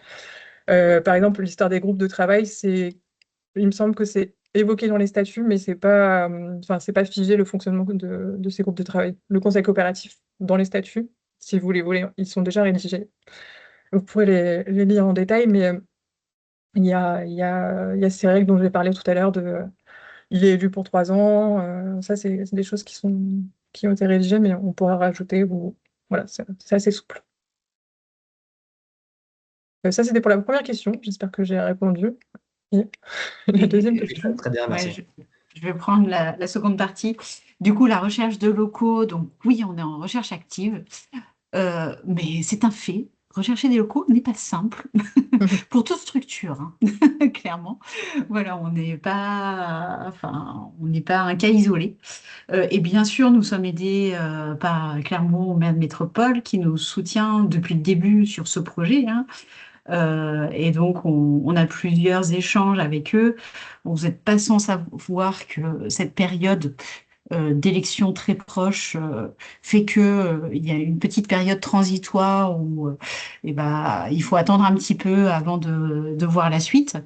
A: Par exemple, l'histoire des groupes de travail, il me semble que c'est évoqué dans les statuts, mais enfin, c'est pas figé le fonctionnement de ces groupes de travail. Le conseil coopératif, dans les statuts, si vous les voulez, ils sont déjà rédigés. Vous pourrez les lire en détail, mais il y a ces règles dont j'ai parlé tout à l'heure il est élu pour 3 ans. Ça, c'est des choses qui ont été rédigées, mais on pourra rajouter. Voilà, c'est assez souple. Ça, c'était pour la première question. J'espère que j'ai répondu. Et la deuxième question.
H: Très bien, merci.
B: Ouais, je vais prendre la seconde partie. Du coup, la recherche de locaux, donc oui, on est en recherche active, mais c'est un fait. Rechercher des locaux n'est pas simple pour toute structure, hein, clairement. Voilà, on n'est pas un cas isolé. Et bien sûr, nous sommes aidés par Clermont Maire Métropole qui nous soutient depuis le début sur ce projet, hein. Et donc, on a plusieurs échanges avec eux. Vous n'êtes pas sans savoir que cette période d'élection très proche fait que il y a une petite période transitoire où il faut attendre un petit peu avant de voir la suite.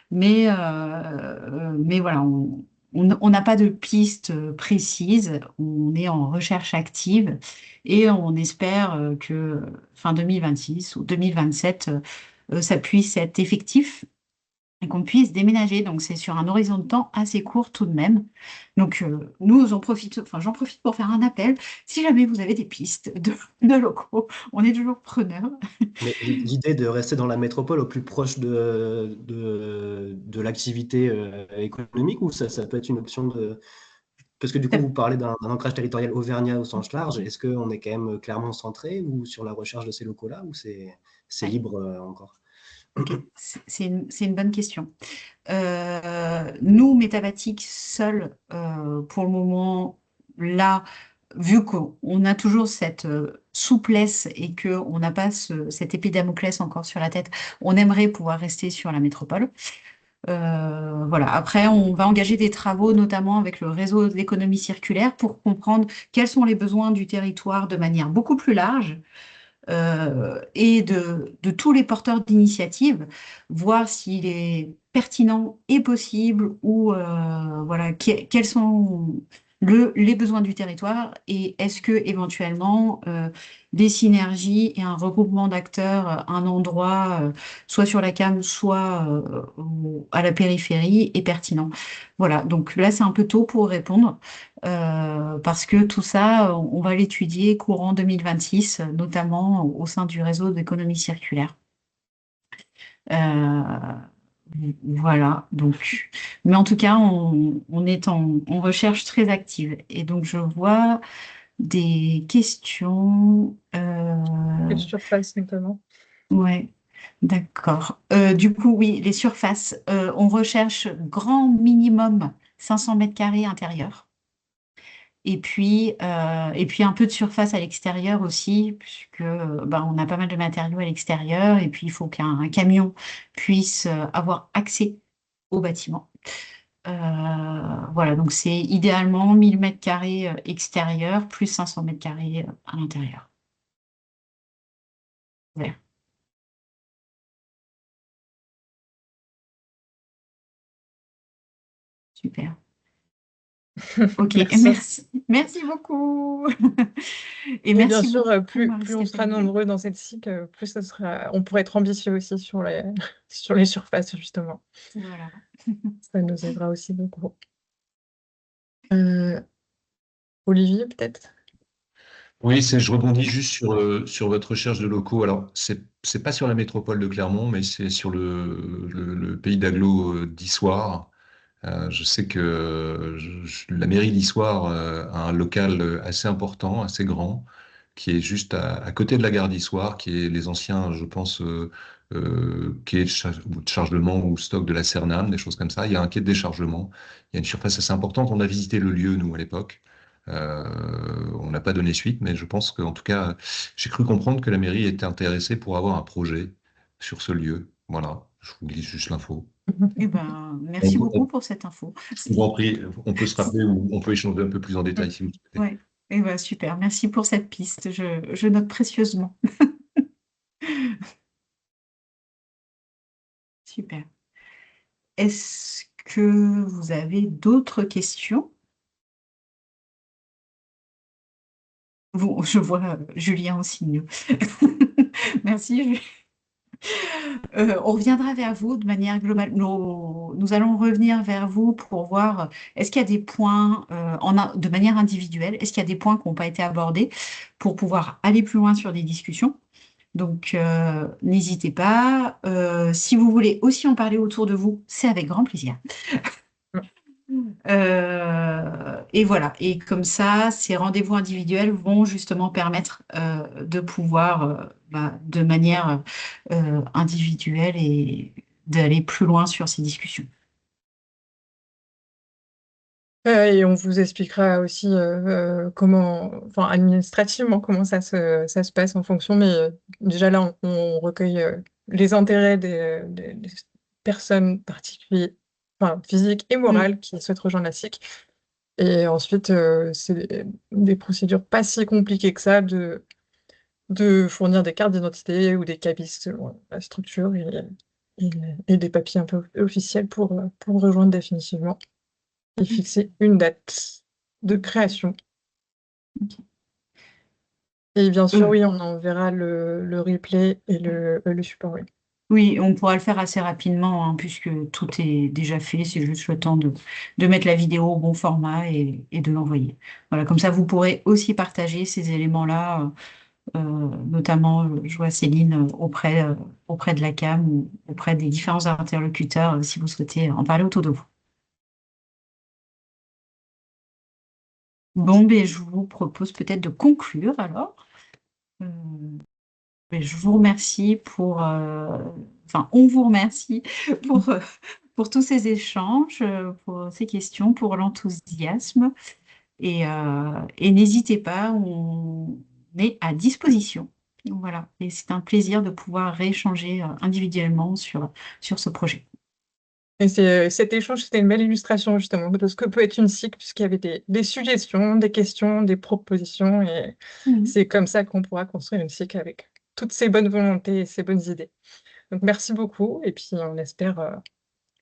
B: Mais voilà, on n'a pas de piste précise, on est en recherche active et on espère que fin 2026 ou 2027, ça puisse être effectif et qu'on puisse déménager. Donc c'est sur un horizon de temps assez court tout de même. Donc j'en profite pour faire un appel. Si jamais vous avez des pistes de locaux, on est toujours preneurs.
H: Mais l'idée de rester dans la métropole au plus proche de l'activité économique, ou ça peut être une option de. Parce que du coup, vous parlez d'un ancrage territorial auvergnat au sens large. Est-ce qu'on est quand même clairement centré ou sur la recherche de ces locaux-là, ou c'est
B: Ouais.
H: libre encore?
B: Ok, c'est une bonne question. Nous, Métabatic, seuls, pour le moment, là, vu qu'on a toujours cette souplesse et qu'on n'a pas cette épée Damoclès encore sur la tête, on aimerait pouvoir rester sur la métropole. Voilà. Après, on va engager des travaux, notamment avec le réseau d'économie circulaire, pour comprendre quels sont les besoins du territoire de manière beaucoup plus large. Et de tous les porteurs d'initiatives, voir s'il est pertinent et possible ou voilà, quels sont les besoins du territoire et est-ce que éventuellement des synergies et un regroupement d'acteurs à un endroit, soit sur la CAM, soit à la périphérie, est pertinent. Voilà, donc là c'est un peu tôt pour répondre parce que tout ça, on va l'étudier courant 2026, notamment au sein du réseau d'économie circulaire. Euh, voilà, donc, mais en tout cas, on est en recherche très active. Et donc, je vois des questions.
A: Quelle surface, notamment.
B: Ouais, d'accord. Du coup, oui, les surfaces. On recherche grand minimum 500 mètres carrés intérieur. Et puis un peu de surface à l'extérieur aussi, puisque ben, on a pas mal de matériaux à l'extérieur, et puis il faut qu'un camion puisse avoir accès au bâtiment. Voilà, donc c'est idéalement 1000 mètres carrés extérieur plus 500 mètres carrés à l'intérieur. Voilà. Super. Ok,
A: Merci.
B: merci beaucoup. Et
A: Et bien
B: merci
A: sûr,
B: beaucoup,
A: plus on sera
B: Marie-Stéphanie.
A: nombreux dans cette SIC, plus on pourrait être ambitieux aussi sur sur les surfaces, justement.
B: Voilà.
A: Ça nous aidera aussi beaucoup. Olivier, peut-être?
C: Oui, je rebondis juste sur votre recherche de locaux. Alors, c'est pas sur la métropole de Clermont, mais c'est sur le pays d'agglo d'Issoire. Je sais que la mairie d'Issoire a un local assez important, assez grand, qui est juste à côté de la gare d'Issoire, qui est les anciens, je pense, quais de chargement ou stock de la Cernam, des choses comme ça. Il y a un quai de déchargement. Il y a une surface assez importante. On a visité le lieu, nous, à l'époque. On n'a pas donné suite, mais je pense qu'en tout cas, j'ai cru comprendre que la mairie était intéressée pour avoir un projet sur ce lieu. Voilà, je vous glisse juste l'info.
B: Eh ben,
C: On
B: merci
C: peut,
B: beaucoup pour cette info.
C: je vous en prie, on peut se rappeler ou on peut échanger un peu plus en détail si vous souhaitez.
B: Ouais. Eh ben, super, merci pour cette piste. Je note précieusement. Super. Est-ce que vous avez d'autres questions? Je vois Julien en signe. Merci. On reviendra vers vous de manière globale. Nous allons revenir vers vous pour voir est-ce qu'il y a des points de manière individuelle, est-ce qu'il y a des points qui n'ont pas été abordés pour pouvoir aller plus loin sur des discussions. Donc, n'hésitez pas. Si vous voulez aussi en parler autour de vous, c'est avec grand plaisir. Et voilà. Et comme ça, ces rendez-vous individuels vont justement permettre de pouvoir, de manière individuelle et d'aller plus loin sur ces discussions.
A: Et on vous expliquera aussi comment, enfin administrativement, comment ça se passe en fonction. Mais déjà là, on recueille les intérêts des personnes particulières, enfin, physiques et morales qui souhaitent rejoindre la SIC. Et ensuite, c'est des procédures pas si compliquées que ça de fournir des cartes d'identité ou des cabis selon la structure et, et des papiers un peu officiels pour rejoindre définitivement et fixer une date de création.
B: Ok.
A: Et bien sûr, oui, on enverra le replay et le support web.
B: Oui, on pourra le faire assez rapidement, hein, puisque tout est déjà fait. C'est juste le temps de mettre la vidéo au bon format et de l'envoyer. Voilà, comme ça, vous pourrez aussi partager ces éléments-là, notamment, je vois Céline, auprès de la CAM ou auprès des différents interlocuteurs, si vous souhaitez en parler autour de vous. Bon, ben, je vous propose peut-être de conclure alors. Euh, je vous remercie enfin, on vous remercie pour, pour tous ces échanges, pour ces questions, pour l'enthousiasme. Et n'hésitez pas, on est à disposition. Voilà. Et c'est un plaisir de pouvoir rééchanger individuellement sur ce projet.
A: Et cet échange, c'était une belle illustration justement de ce que peut être une SIC, puisqu'il y avait des suggestions, des questions, des propositions. Et c'est comme ça qu'on pourra construire une SIC avec toutes ces bonnes volontés et ces bonnes idées. Donc merci beaucoup. Et puis on espère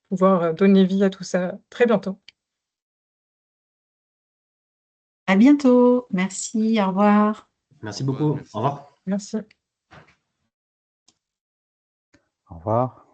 A: pouvoir donner vie à tout ça très bientôt.
B: À bientôt. Merci. Au revoir.
H: Merci beaucoup.
C: Merci.
H: Au revoir.
A: Merci.
D: Au revoir.